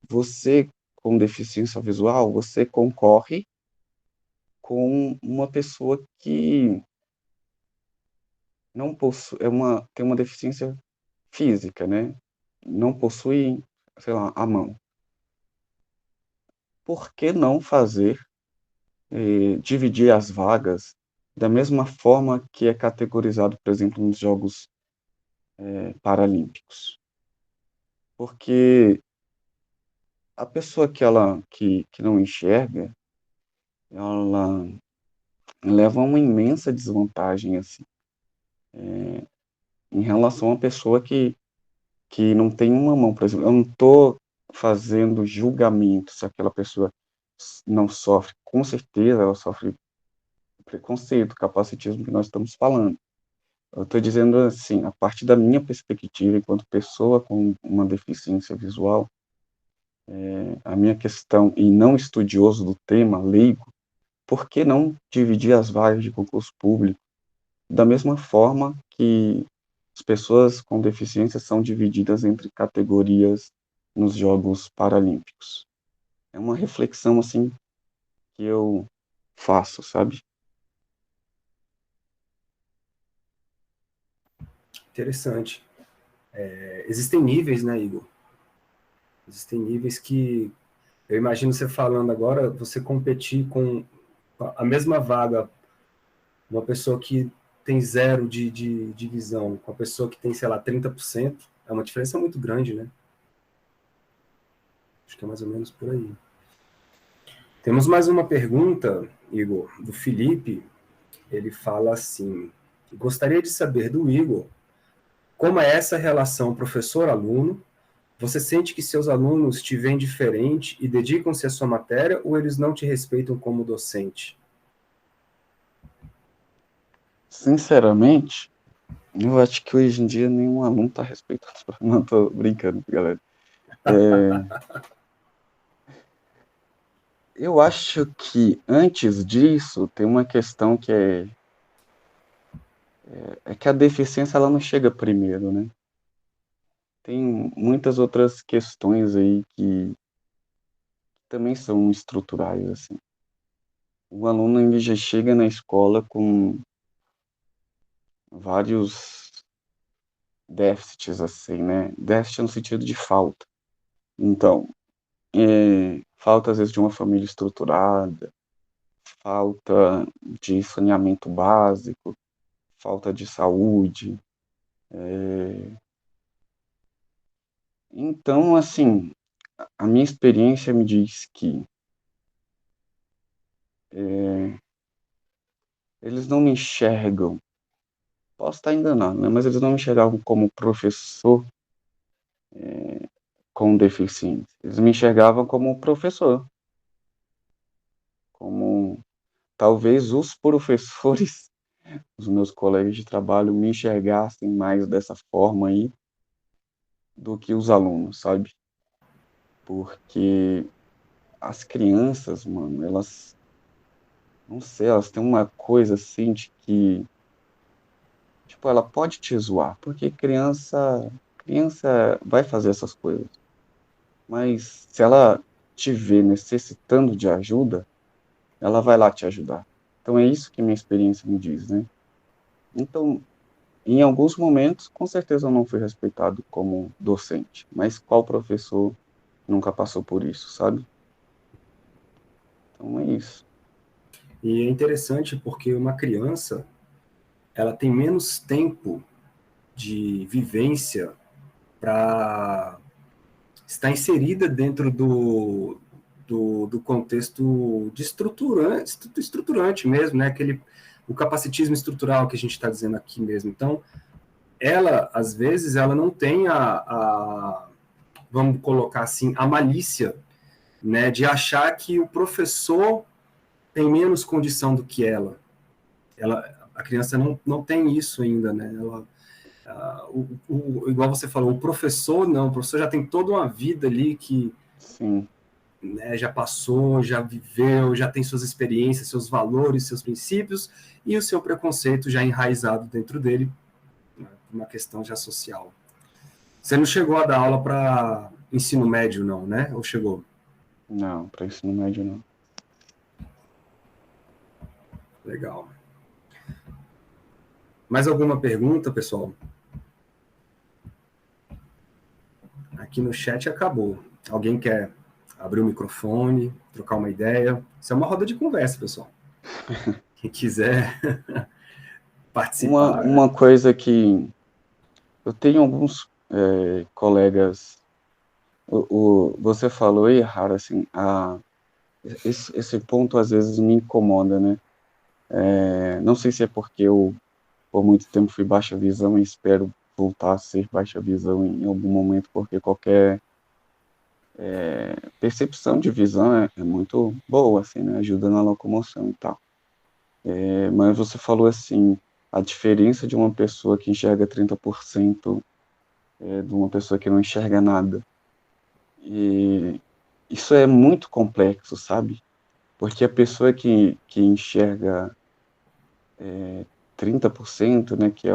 você com deficiência visual, você concorre com uma pessoa que não possui, tem uma deficiência física, né? Não possui, sei lá, a mão. Por que não fazer dividir as vagas da mesma forma que é categorizado, por exemplo, nos Jogos Paralímpicos. Porque a pessoa que não enxerga, ela leva uma imensa desvantagem, assim, em relação à pessoa que não tem uma mão, por exemplo. Eu não estou fazendo julgamento se aquela pessoa não sofre. Com certeza ela sofre preconceito, capacitismo que nós estamos falando. Eu estou dizendo assim, a partir da minha perspectiva, enquanto pessoa com uma deficiência visual, a minha questão, e não estudioso do tema, leigo, por que não dividir as vagas de concurso público da mesma forma que as pessoas com deficiência são divididas entre categorias nos Jogos Paralímpicos? É uma reflexão, assim, que eu faço, sabe? Interessante. Existem níveis, né, Igor? Existem níveis que, eu imagino você falando agora, você competir com a mesma vaga, uma pessoa que tem zero de visão, com a pessoa que tem, sei lá, 30%, é uma diferença muito grande, né? Acho que é mais ou menos por aí. Temos mais uma pergunta, Igor, do Felipe. Ele fala assim: gostaria de saber do Igor como é essa relação professor-aluno. Você sente que seus alunos te veem diferente e dedicam-se à sua matéria, ou eles não te respeitam como docente? Sinceramente, eu acho que hoje em dia nenhum aluno está respeitando. Não, tô brincando, galera. Eu acho que antes disso tem uma questão que é que a deficiência ela não chega primeiro, né? Tem muitas outras questões aí que também são estruturais, assim. O aluno ele já chega na escola com vários déficits, assim, né? Déficit no sentido de falta. Então, falta às vezes de uma família estruturada, falta de saneamento básico, falta de saúde. Então, assim, a minha experiência me diz que eles não me enxergam, posso estar enganado, né? Mas eles não me enxergavam como professor com deficiência. Eles me enxergavam como professor, como talvez os professores, os meus colegas de trabalho, me enxergassem mais dessa forma aí do que os alunos, sabe? Porque as crianças, mano, elas, não sei, elas têm uma coisa assim de que, tipo, ela pode te zoar, porque criança vai fazer essas coisas. Mas se ela te vê necessitando de ajuda, ela vai lá te ajudar. Então é isso que minha experiência me diz, né? Então, em alguns momentos, com certeza eu não fui respeitado como docente, mas qual professor nunca passou por isso, sabe? Então é isso. E é interessante porque uma criança, ela tem menos tempo de vivência para estar inserida dentro do contexto de estruturante mesmo, né? O capacitismo estrutural que a gente está dizendo aqui mesmo. Então, ela, às vezes, ela não tem vamos colocar assim, a malícia, né, de achar que o professor tem menos condição do que a criança não tem isso ainda, né? Igual você falou, o professor já tem toda uma vida ali que, Sim. né, já passou, já viveu, já tem suas experiências, seus valores, seus princípios, e o seu preconceito já enraizado dentro dele, né, uma questão já social. Você não chegou a dar aula para ensino médio, não, né? Ou chegou? Não, para ensino médio não. Legal. Mais alguma pergunta, pessoal? Aqui no chat acabou. Alguém quer abrir o microfone, trocar uma ideia. Isso é uma roda de conversa, pessoal. Quem quiser participar. Uma coisa que eu tenho alguns colegas, você falou e raro assim, esse ponto às vezes me incomoda, né? Não sei se é porque eu por muito tempo fui baixa visão e espero voltar a ser baixa visão em algum momento, porque qualquer percepção de visão é muito boa, assim, né? Ajuda na locomoção e tal. Mas você falou assim, a diferença de uma pessoa que enxerga 30% de uma pessoa que não enxerga nada. E isso é muito complexo, sabe? Porque a pessoa que enxerga 30%, né, que é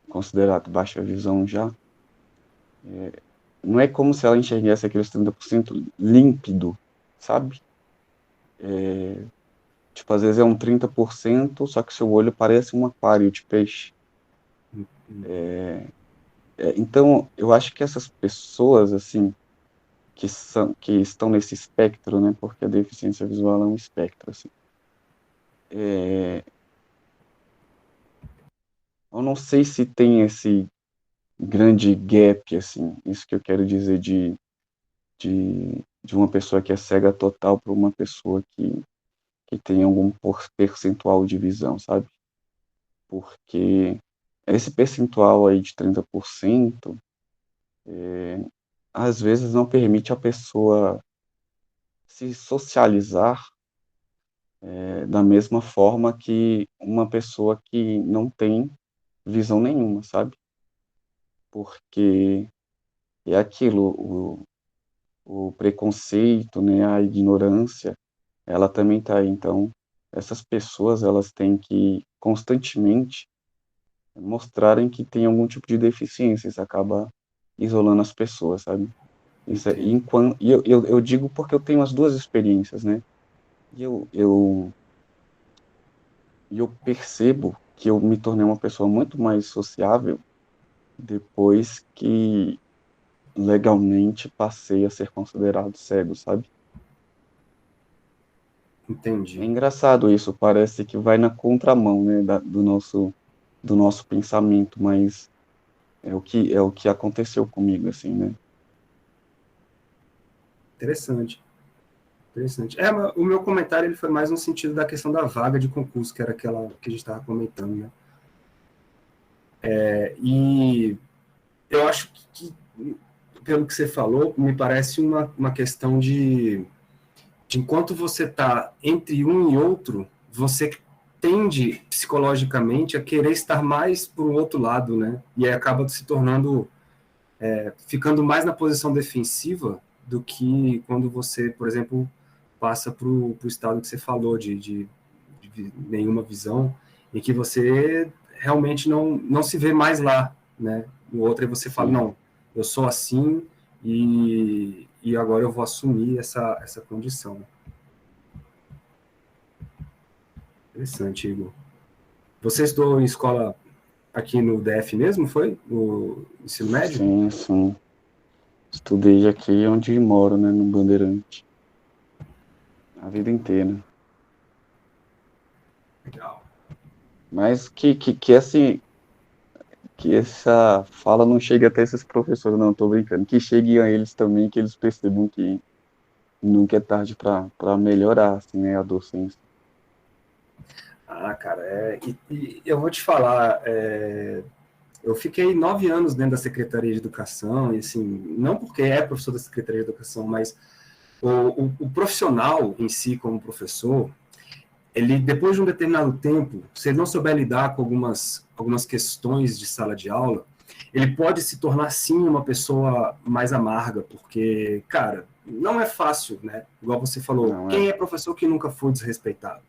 considerado baixa visão já, não é como se ela enxergasse aqueles 30% límpido, sabe? Tipo, às vezes é um 30%, só que seu olho parece um aquário de peixe. Então, eu acho que essas pessoas, assim, que estão nesse espectro, né, porque a deficiência visual é um espectro, assim, eu não sei se tem esse grande gap, assim, isso que eu quero dizer de uma pessoa que é cega total para uma pessoa que tem algum percentual de visão, sabe? Porque esse percentual aí de 30%, às vezes não permite a pessoa se socializar da mesma forma que uma pessoa que não tem visão nenhuma, sabe? Porque é aquilo, o preconceito, né, a ignorância, ela também está aí. Então, essas pessoas, elas têm que constantemente mostrarem que tem algum tipo de deficiência, isso acaba isolando as pessoas, sabe? Isso e eu digo porque eu tenho as duas experiências, né? E eu percebo que eu me tornei uma pessoa muito mais sociável depois que legalmente passei a ser considerado cego, sabe? Entendi. É engraçado isso, parece que vai na contramão, né, do nosso pensamento, mas é o que aconteceu comigo, assim, né? Interessante. Interessante. Mas o meu comentário ele foi mais no sentido da questão da vaga de concurso, que era aquela que a gente estava comentando, né? E eu acho que, pelo que você falou, me parece uma questão de enquanto você está entre um e outro, você tende psicologicamente a querer estar mais para o outro lado, né? E aí acaba se tornando, ficando mais na posição defensiva do que quando você, por exemplo, passa para o estado que você falou de nenhuma visão, e que você realmente não se vê mais lá, né? No outro aí você fala, Sim. não, eu sou assim e agora eu vou assumir essa condição. Interessante, Igor. Você estudou em escola aqui no DF mesmo, foi? No ensino médio? Sim, sim. Estudei aqui onde moro, né, no Bandeirante. A vida inteira. Legal. Mas que assim, que essa fala não chegue até esses professores, não, tô brincando. Que chegue a eles também, que eles percebam que nunca é tarde para melhorar, assim, né, a docência. Cara, e eu vou te falar, eu fiquei 9 anos dentro da Secretaria de Educação, e assim, não porque é professor da Secretaria de Educação, mas o profissional em si, como professor, ele, depois de um determinado tempo, se ele não souber lidar com algumas questões de sala de aula, ele pode se tornar, sim, uma pessoa mais amarga, porque, cara, não é fácil, né? Igual você falou, Não quem é? é professor que nunca foi desrespeitado?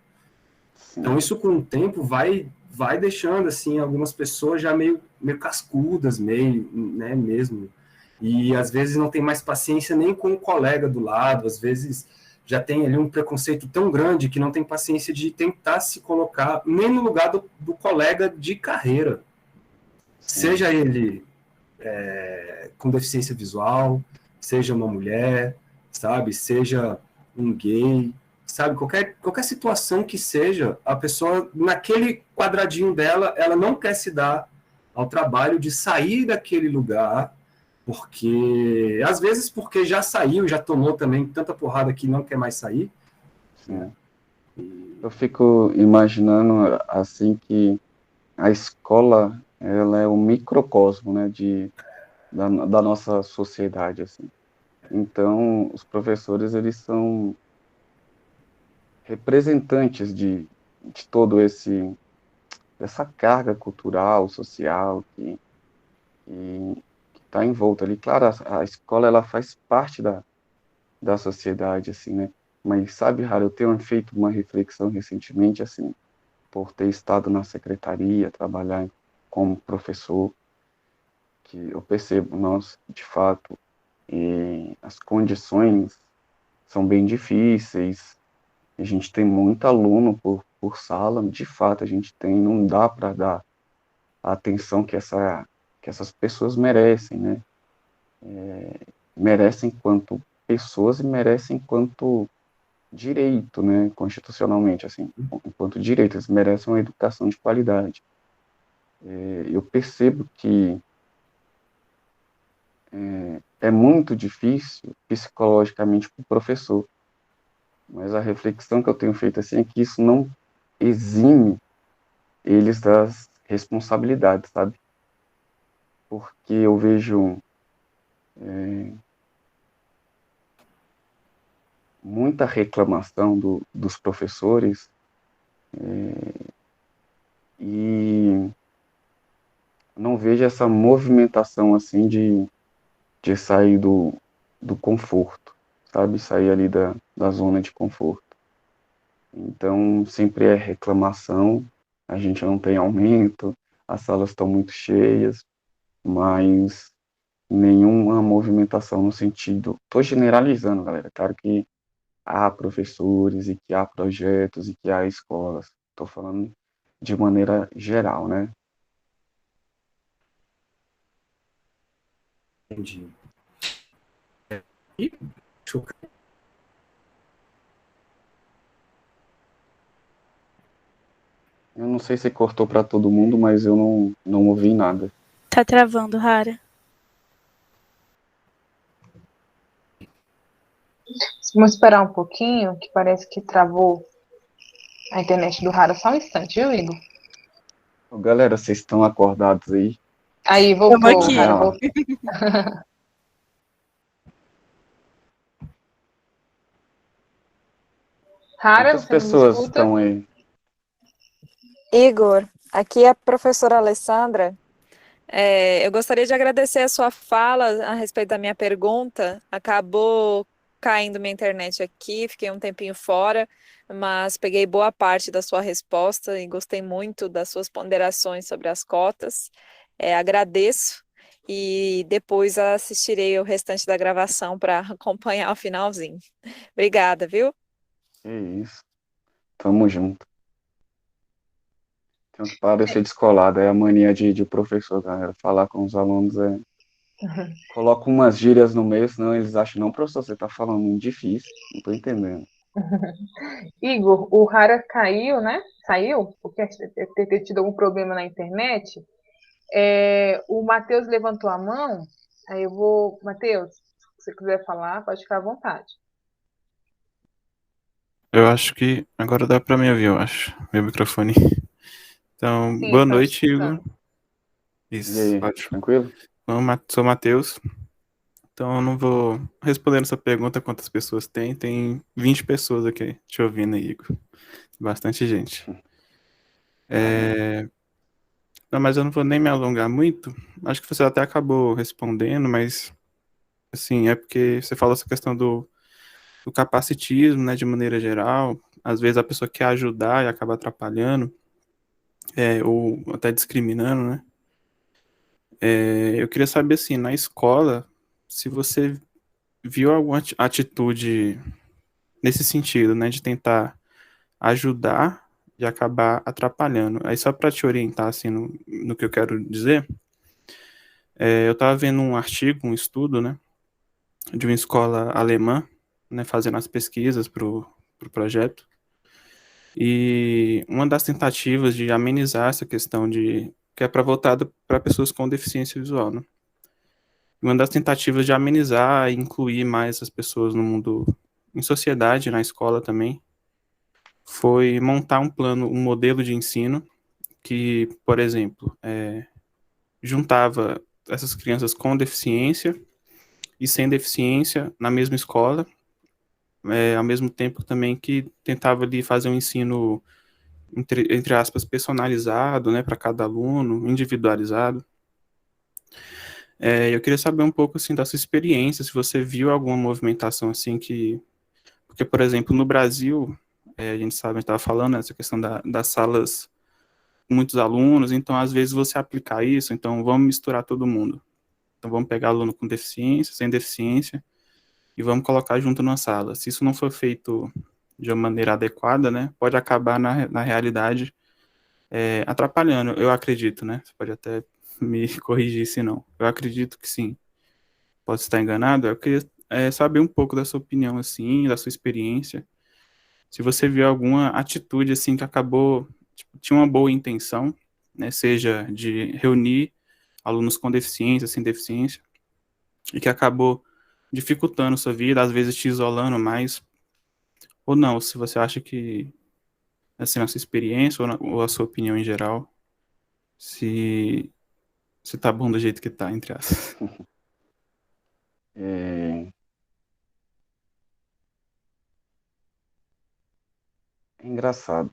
Então, Sim, isso com o tempo vai deixando, assim, algumas pessoas já meio cascudas, meio, né, mesmo. E, às vezes, não tem mais paciência nem com o colega do lado, às vezes já tem ali um preconceito tão grande que não tem paciência de tentar se colocar nem no lugar do colega de carreira, sim, seja ele com deficiência visual, seja uma mulher, sabe? Seja um gay, sabe? Qualquer situação que seja, a pessoa, naquele quadradinho dela, ela não quer se dar ao trabalho de sair daquele lugar, porque, às vezes, porque já saiu, já tomou também tanta porrada que não quer mais sair. Sim. Eu fico imaginando, assim, que a escola, ela é um microcosmo, né, da nossa sociedade, assim. Então, os professores, eles são representantes de todo essa carga cultural, social que está envolta ali. Claro, a escola, ela faz parte da sociedade, assim, né? Mas, sabe, Rara, eu tenho feito uma reflexão recentemente, assim, por ter estado na secretaria, trabalhar como professor, que eu percebo, nós, de fato, as condições são bem difíceis, a gente tem muito aluno por sala, de fato, a gente tem, não dá para dar a atenção que essas pessoas merecem, né? Merecem enquanto pessoas e merecem enquanto direito, né? Constitucionalmente, assim, enquanto direito, eles merecem uma educação de qualidade. Eu percebo que é muito difícil psicologicamente para o professor, mas a reflexão que eu tenho feito assim é que isso não exime eles das responsabilidades, sabe? Porque eu vejo muita reclamação dos professores e não vejo essa movimentação assim de sair do conforto, sabe? Sair ali da zona de conforto. Então, sempre é reclamação, a gente não tem aumento, as salas estão muito cheias, mas nenhuma movimentação no sentido. Estou generalizando, galera. Claro que há professores e que há projetos e que há escolas. Estou falando de maneira geral, né? Entendi. E, deixa eu... Eu não sei se cortou para todo mundo, mas eu não ouvi nada. Tá travando, Rara. Vamos esperar um pouquinho, que parece que travou a internet do Rara só um instante, viu, Igor? Galera, vocês estão acordados aí? Aí, Estamos voltou, aqui. Rara, voltou. Rara, Quantas você nos pessoas escuta? estão aí? Igor, aqui é a professora Alessandra. Eu gostaria de agradecer a sua fala a respeito da minha pergunta. Acabou caindo minha internet aqui, fiquei um tempinho fora, mas peguei boa parte da sua resposta e gostei muito das suas ponderações sobre as cotas. Agradeço e depois assistirei o restante da gravação para acompanhar o finalzinho. Obrigada, viu? É isso. Tamo junto. Tem que parecer descolado, é a mania de professor, galera. Falar com os alunos coloca umas gírias no meio, senão eles acham, não, professor, você tá falando muito difícil. Não tô entendendo. Igor, o Rara caiu, né? Saiu, porque deve ter tido algum problema na internet. O Matheus levantou a mão, aí eu vou... Matheus, se você quiser falar, pode ficar à vontade. Eu acho que agora dá pra me ouvir, eu acho, meu microfone. Então, Sim, boa estamos noite, Igor. escutando. E Isso, aí, ótimo. tranquilo? Sou Matheus. Então, eu não vou respondendo essa pergunta quantas pessoas tem. Tem 20 pessoas aqui te ouvindo aí, Igor. Bastante gente. Não, mas eu não vou nem me alongar muito. Acho que você até acabou respondendo, mas, assim, é porque você falou essa questão do capacitismo, né, de maneira geral. Às vezes a pessoa quer ajudar e acaba atrapalhando, ou até discriminando, né? Eu queria saber, assim, na escola, se você viu alguma atitude nesse sentido, né, de tentar ajudar e acabar atrapalhando. Aí, só para te orientar, assim, no que eu quero dizer, eu estava vendo um artigo, um estudo, né, de uma escola alemã, né, fazendo as pesquisas para o projeto. E uma das tentativas de amenizar essa questão que é para voltada para pessoas com deficiência visual, né? Uma das tentativas de amenizar e incluir mais as pessoas no mundo, em sociedade, na escola também, foi montar um plano, um modelo de ensino que, por exemplo, juntava essas crianças com deficiência e sem deficiência na mesma escola, ao mesmo tempo também que tentava ali fazer um ensino, entre aspas, personalizado, né, para cada aluno, individualizado. Eu queria saber um pouco, assim, da sua experiência, se você viu alguma movimentação, assim, porque, por exemplo, no Brasil, a gente sabe, a gente estava falando, essa questão das salas com muitos alunos, então, às vezes, você aplicar isso, então, vamos misturar todo mundo. Então, vamos pegar aluno com deficiência, sem deficiência, e vamos colocar junto numa sala. Se isso não for feito de uma maneira adequada, né, pode acabar, na realidade, atrapalhando, eu acredito, né? Você pode até me corrigir se não. Eu acredito que sim. Posso estar enganado? Eu queria saber um pouco da sua opinião, assim, da sua experiência. Se você viu alguma atitude, assim, que acabou, tipo, tinha uma boa intenção, né, seja de reunir alunos com deficiência, sem deficiência, e que acabou dificultando sua vida, às vezes te isolando mais, ou não, se você acha que, assim, a sua experiência, ou a sua opinião em geral, se, se tá bom do jeito que tá, entre aspas. É, é engraçado.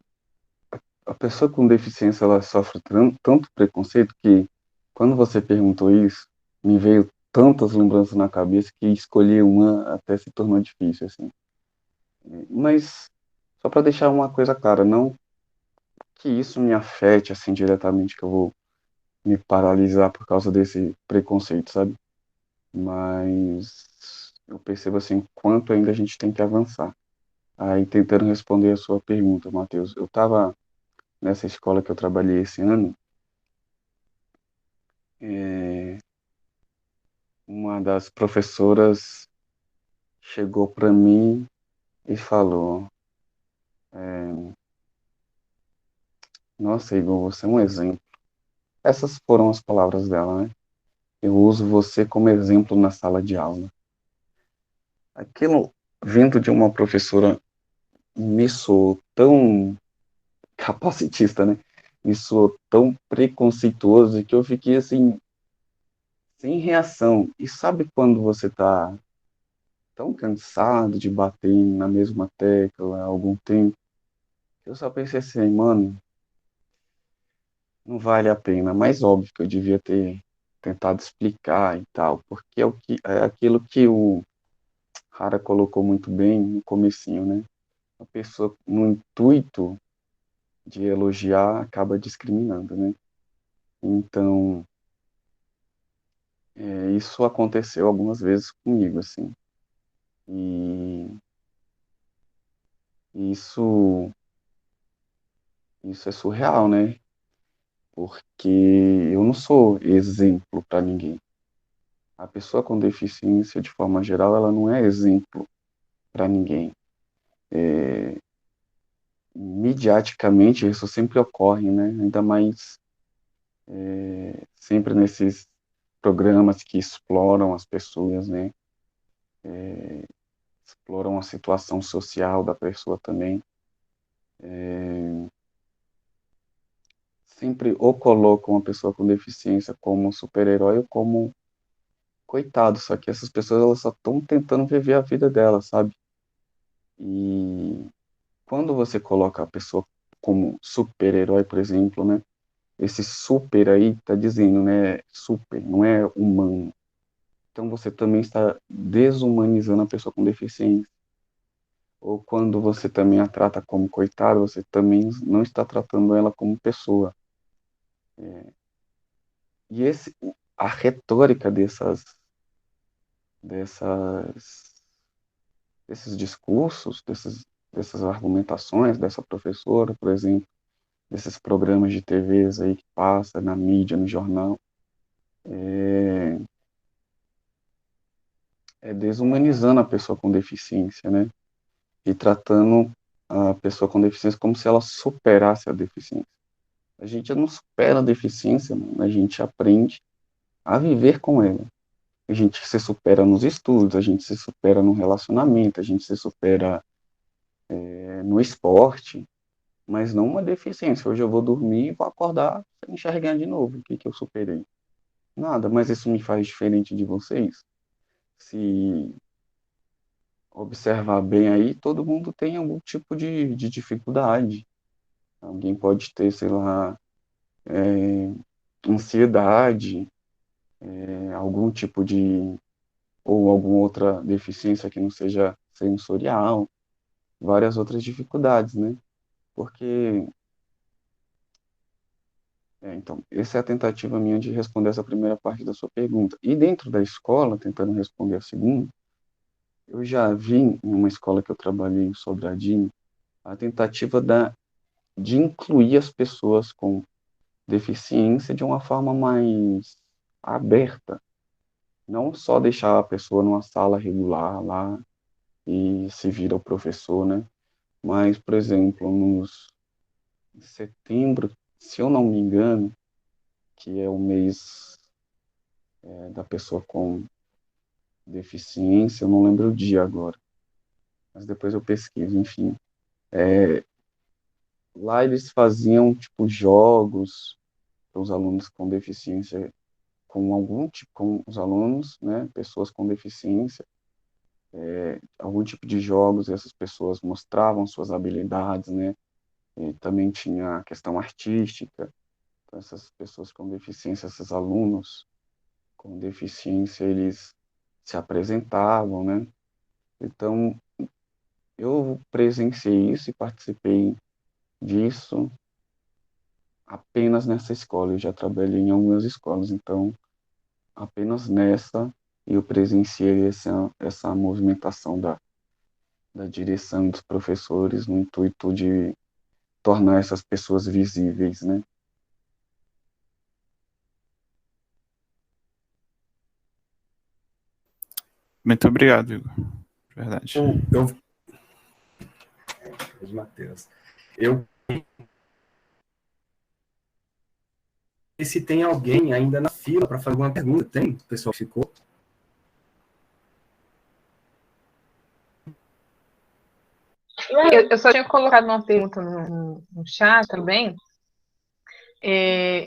A pessoa com deficiência, ela sofre tanto preconceito que, quando você perguntou isso, me veio tantas lembranças na cabeça que escolher uma até se tornou difícil, assim. Mas, só para deixar uma coisa clara, não que isso me afete, assim, diretamente, que eu vou me paralisar por causa desse preconceito, sabe? Mas eu percebo, assim, quanto ainda a gente tem que avançar. Aí, tentando responder a sua pergunta, Matheus, eu estava nessa escola que eu trabalhei esse ano. é, uma das professoras chegou para mim e falou: Nossa, Igor, você é um exemplo. Essas foram as palavras dela, né? Eu uso você como exemplo na sala de aula. Aquilo, vindo de uma professora, me soou tão capacitista, né? Me soou tão preconceituoso que eu fiquei assim, sem reação. E sabe quando você tá tão cansado de bater na mesma tecla há algum tempo? Eu só pensei assim, mano, não vale a pena. Mas óbvio que eu devia ter tentado explicar e tal, porque é aquilo que o Hara colocou muito bem no comecinho, né? A pessoa, no intuito de elogiar, acaba discriminando, né? Então, isso aconteceu algumas vezes comigo, assim. E isso, isso é surreal, né? Porque eu não sou exemplo para ninguém. A pessoa com deficiência, de forma geral, ela não é exemplo para ninguém. Midiaticamente, isso sempre ocorre, né? Ainda mais sempre nesses programas que exploram as pessoas, né? Exploram a situação social da pessoa também. Sempre ou colocam uma pessoa com deficiência como super-herói ou como coitado, só que essas pessoas elas só estão tentando viver a vida delas, sabe? E quando você coloca a pessoa como super-herói, por exemplo, né? Esse super aí tá dizendo, né? Super, não é humano. Então você também está desumanizando a pessoa com deficiência. Ou quando você também a trata como coitada, você também não está tratando ela como pessoa. E a retórica dessas, desses discursos, dessas argumentações dessa professora, por exemplo, desses programas de TVs aí que passa na mídia, no jornal, desumanizando a pessoa com deficiência, né? E tratando a pessoa com deficiência como se ela superasse a deficiência. A gente não supera a deficiência, mano. A gente aprende a viver com ela. A gente se supera nos estudos, a gente se supera no relacionamento, a gente se supera no esporte, mas não uma deficiência. Hoje eu vou dormir e vou acordar sem enxergar de novo. O que que eu superei? Nada, mas isso me faz diferente de vocês. Se observar bem aí, todo mundo tem algum tipo de dificuldade. Alguém pode ter, sei lá, ansiedade, algum tipo de, ou alguma outra deficiência que não seja sensorial, várias outras dificuldades, né? Porque, então, essa é a tentativa minha de responder essa primeira parte da sua pergunta. E dentro da escola, tentando responder a segunda, eu já vi em uma escola que eu trabalhei em Sobradinho, a tentativa de incluir as pessoas com deficiência de uma forma mais aberta, não só deixar a pessoa numa sala regular lá e se vira o professor, né? Mas, por exemplo, em setembro, se eu não me engano, que é o mês da pessoa com deficiência, eu não lembro o dia agora, mas depois eu pesquiso, enfim. Lá eles faziam, tipo, jogos para os alunos com deficiência, com algum tipo, com os alunos, né, pessoas com deficiência, algum tipo de jogos, e essas pessoas mostravam suas habilidades, né, e também tinha a questão artística, então essas pessoas com deficiência, esses alunos com deficiência, eles se apresentavam, né, então eu presenciei isso e participei disso apenas nessa escola. Eu já trabalhei em algumas escolas, então apenas nessa eu presenciei essa movimentação da direção dos professores no intuito de tornar essas pessoas visíveis, né? Muito obrigado, Igor. Verdade. Matheus, eu se tem alguém ainda na fila para fazer alguma pergunta. Tem? O pessoal ficou? Eu só tinha colocado uma pergunta no chat também.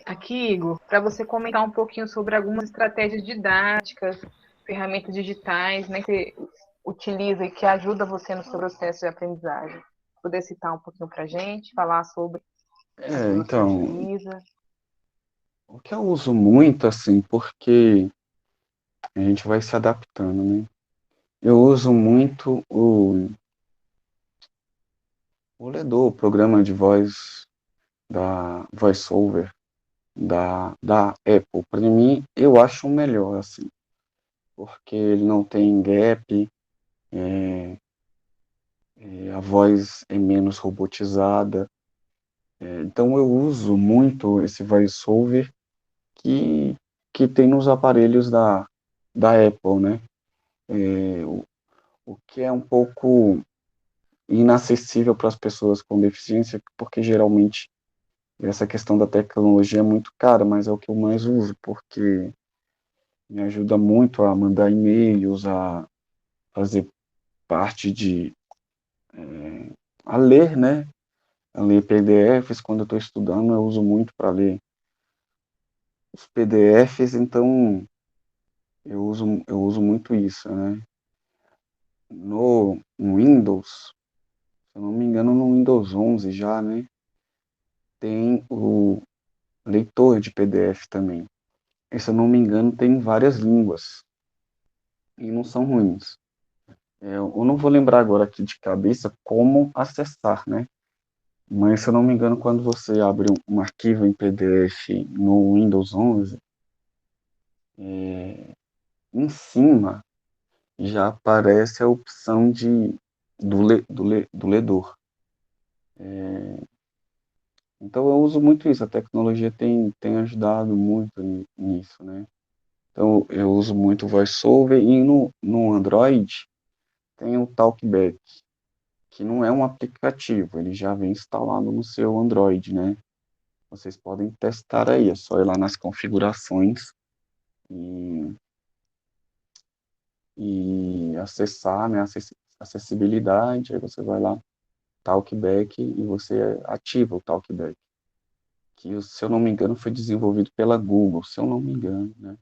Aqui, Igor, para você comentar um pouquinho sobre algumas estratégias didáticas, ferramentas digitais, né, que você utiliza e que ajuda você no seu processo de aprendizagem. Poder citar um pouquinho para a gente, falar sobre as que você Então, utiliza. o que eu uso muito, assim, porque a gente vai se adaptando, né? Eu uso muito o Ledor, o programa de voz da VoiceOver da Apple. Para mim, eu acho o melhor, assim, porque ele não tem gap, a voz é menos robotizada. Então eu uso muito esse VoiceOver que, que tem nos aparelhos da Apple, né? O que é um pouco inacessível para as pessoas com deficiência, porque geralmente essa questão da tecnologia é muito cara, mas é o que eu mais uso, porque me ajuda muito a mandar e-mails, a fazer parte a ler, né? A ler PDFs, quando eu estou estudando, eu uso muito para ler os PDFs, então eu uso muito isso, né? No Windows, se eu não me engano, no Windows 11 já, né? Tem o leitor de PDF também. E, se eu não me engano, tem várias línguas e não são ruins. Eu não vou lembrar agora aqui de cabeça como acessar, né? Mas, se eu não me engano, quando você abre um arquivo em PDF no Windows 11, em cima já aparece a opção do ledor. Então eu uso muito isso, a tecnologia tem ajudado muito nisso, né? Então, eu uso muito o VoiceOver e no Android tem o Talkback, que não é um aplicativo, ele já vem instalado no seu Android, né? Vocês podem testar aí, é só ir lá nas configurações e acessar, né, acessibilidade, aí você vai lá, Talkback, e você ativa o Talkback, que, se eu não me engano, foi desenvolvido pela Google, se eu não me engano, né?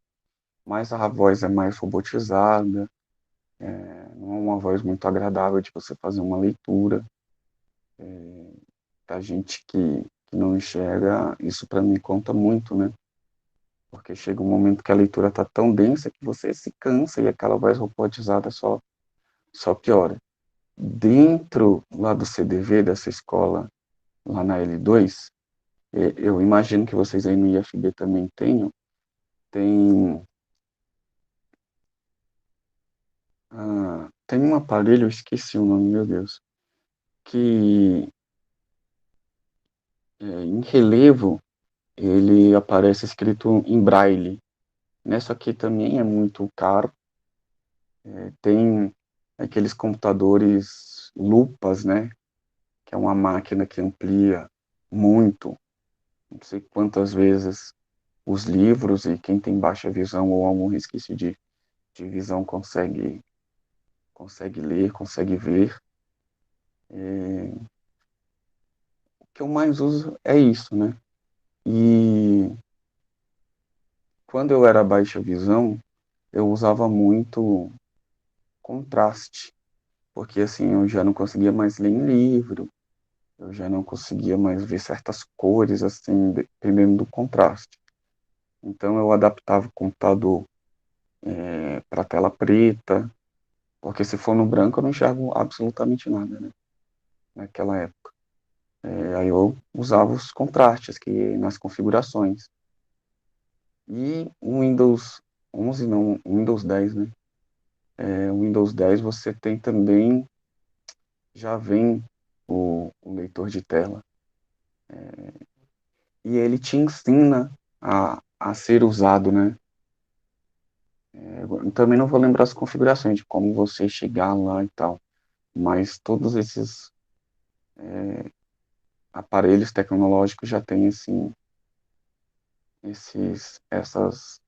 Mas a voz é mais robotizada, não é uma voz muito agradável de você fazer uma leitura. A gente que não enxerga, isso para mim conta muito, né? Porque chega um momento que a leitura está tão densa que você se cansa e aquela voz robotizada só piora. Dentro lá do CDV, dessa escola, lá na L2, eu imagino que vocês aí no IFB também tenham, tem um aparelho, eu esqueci o nome, meu Deus, que em relevo ele aparece escrito em braille. Nessa aqui também é muito caro. Tem aqueles computadores lupas, né? Que é uma máquina que amplia muito, não sei quantas vezes, os livros, e quem tem baixa visão ou algum resquício de visão consegue ler, consegue ver. O que eu mais uso é isso, né? E quando eu era baixa visão, eu usava muito contraste, porque assim, eu já não conseguia mais ler em livro, eu já não conseguia mais ver certas cores, assim, dependendo do contraste. Então eu adaptava o computador para tela preta, porque se for no branco eu não enxergo absolutamente nada, né? Naquela época. Aí eu usava os contrastes que nas configurações. E o Windows 11, não, o Windows 10, né? O Windows 10 você tem também, já vem o leitor de tela. E ele te ensina a ser usado, né? Eu também não vou lembrar as configurações de como você chegar lá e tal, mas todos esses aparelhos tecnológicos já têm, assim, essas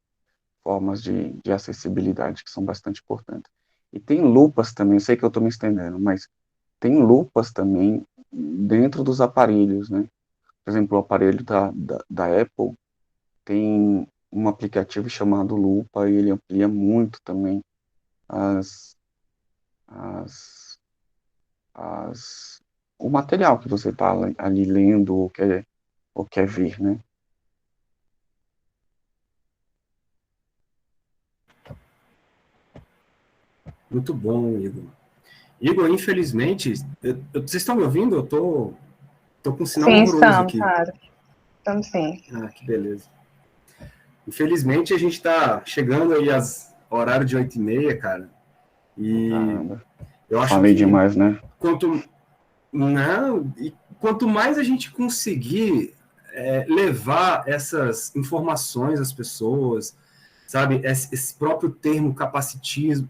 formas de acessibilidade que são bastante importantes. E tem lupas também, eu sei que eu estou me estendendo, mas tem lupas também dentro dos aparelhos, né? Por exemplo, o aparelho da Apple tem um aplicativo chamado Lupa e ele amplia muito também o material que você está ali lendo ou quer ver, né? Muito bom, Igor. Igor, infelizmente, vocês estão me ouvindo? Eu tô com um sinal Sim, horroroso estamos, aqui. Rara. Estamos sim. Ah, que beleza. Infelizmente, a gente está chegando aí às horário de 8h30, cara. E Caramba. eu acho Falei que demais, né? quanto mais a gente conseguir levar essas informações às pessoas, sabe, esse próprio termo capacitismo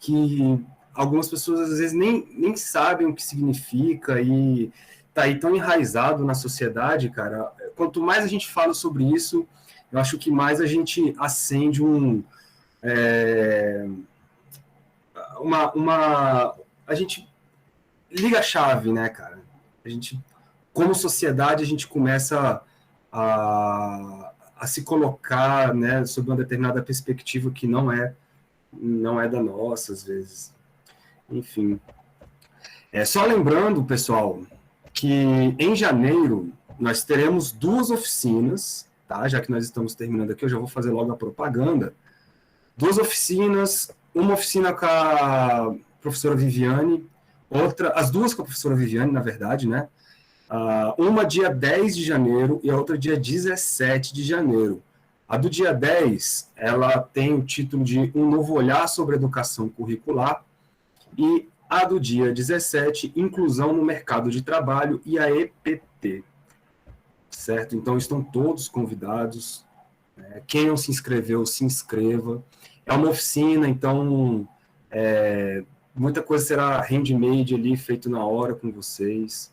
que algumas pessoas às vezes nem sabem o que significa e tá aí tão enraizado na sociedade, cara. Quanto mais a gente fala sobre isso, eu acho que mais a gente acende a gente liga a chave, né, cara? A gente, como sociedade, a gente começa a se colocar, né, sob uma determinada perspectiva que não é da nossa, às vezes. Enfim. Só lembrando, pessoal, que em janeiro nós teremos 2 oficinas, tá? Já que nós estamos terminando aqui, eu já vou fazer logo a propaganda. 2 oficinas, uma oficina com a professora Viviane, as duas com a professora Viviane, na verdade, né? Uma dia 10 de janeiro e a outra dia 17 de janeiro. A do dia 10, ela tem o título de Um Novo Olhar sobre a Educação Curricular, e a do dia 17, Inclusão no Mercado de Trabalho e a EPT. Certo? Então, estão todos convidados. Quem não se inscreveu, se inscreva. É uma oficina, então muita coisa será handmade ali, feito na hora com vocês.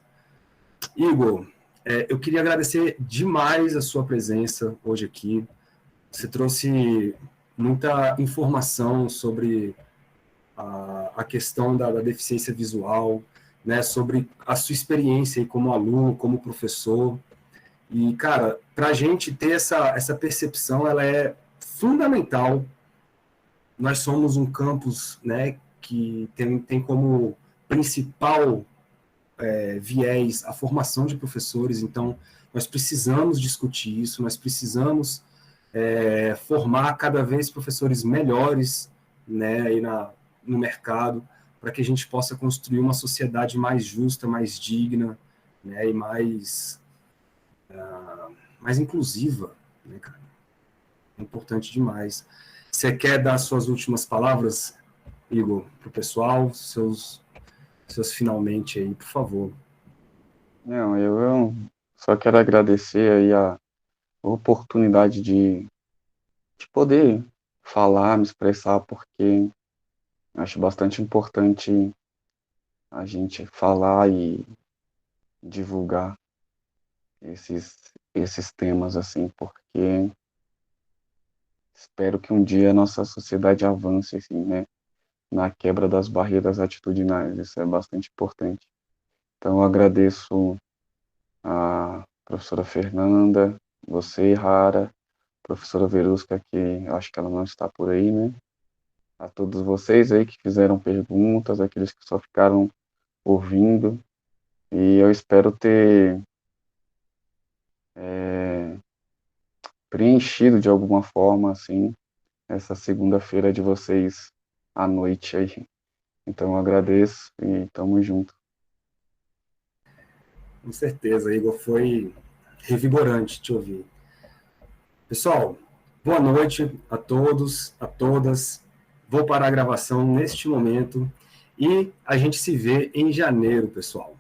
Igor, eu queria agradecer demais a sua presença hoje aqui. Você trouxe muita informação sobre a questão da deficiência visual, né, sobre a sua experiência aí como aluno, como professor. E, cara, para a gente ter essa percepção, ela é fundamental. Nós somos um campus, né, que tem como principal viés a formação de professores, então nós precisamos discutir isso, nós precisamos formar cada vez professores melhores, né, aí no mercado, para que a gente possa construir uma sociedade mais justa, mais digna, né, e mais inclusiva, né, cara? É importante demais. Você quer dar suas últimas palavras, Igor, para o pessoal, seus finalmente aí, por favor. Não, eu só quero agradecer aí a oportunidade de poder falar, me expressar, porque acho bastante importante a gente falar e divulgar esses temas, assim, porque espero que um dia a nossa sociedade avance, assim, né, na quebra das barreiras atitudinais. Isso é bastante importante. Então, eu agradeço a professora Fernanda, você, Rara, professora Verusca, que eu acho que ela não está por aí, né? A todos vocês aí que fizeram perguntas, aqueles que só ficaram ouvindo, e eu espero ter preenchido de alguma forma, assim, essa segunda-feira de vocês à noite aí. Então, eu agradeço e tamo junto. Com certeza, Igor, foi revigorante te ouvir. Pessoal, boa noite a todos, a todas. Vou parar a gravação neste momento e a gente se vê em janeiro, pessoal.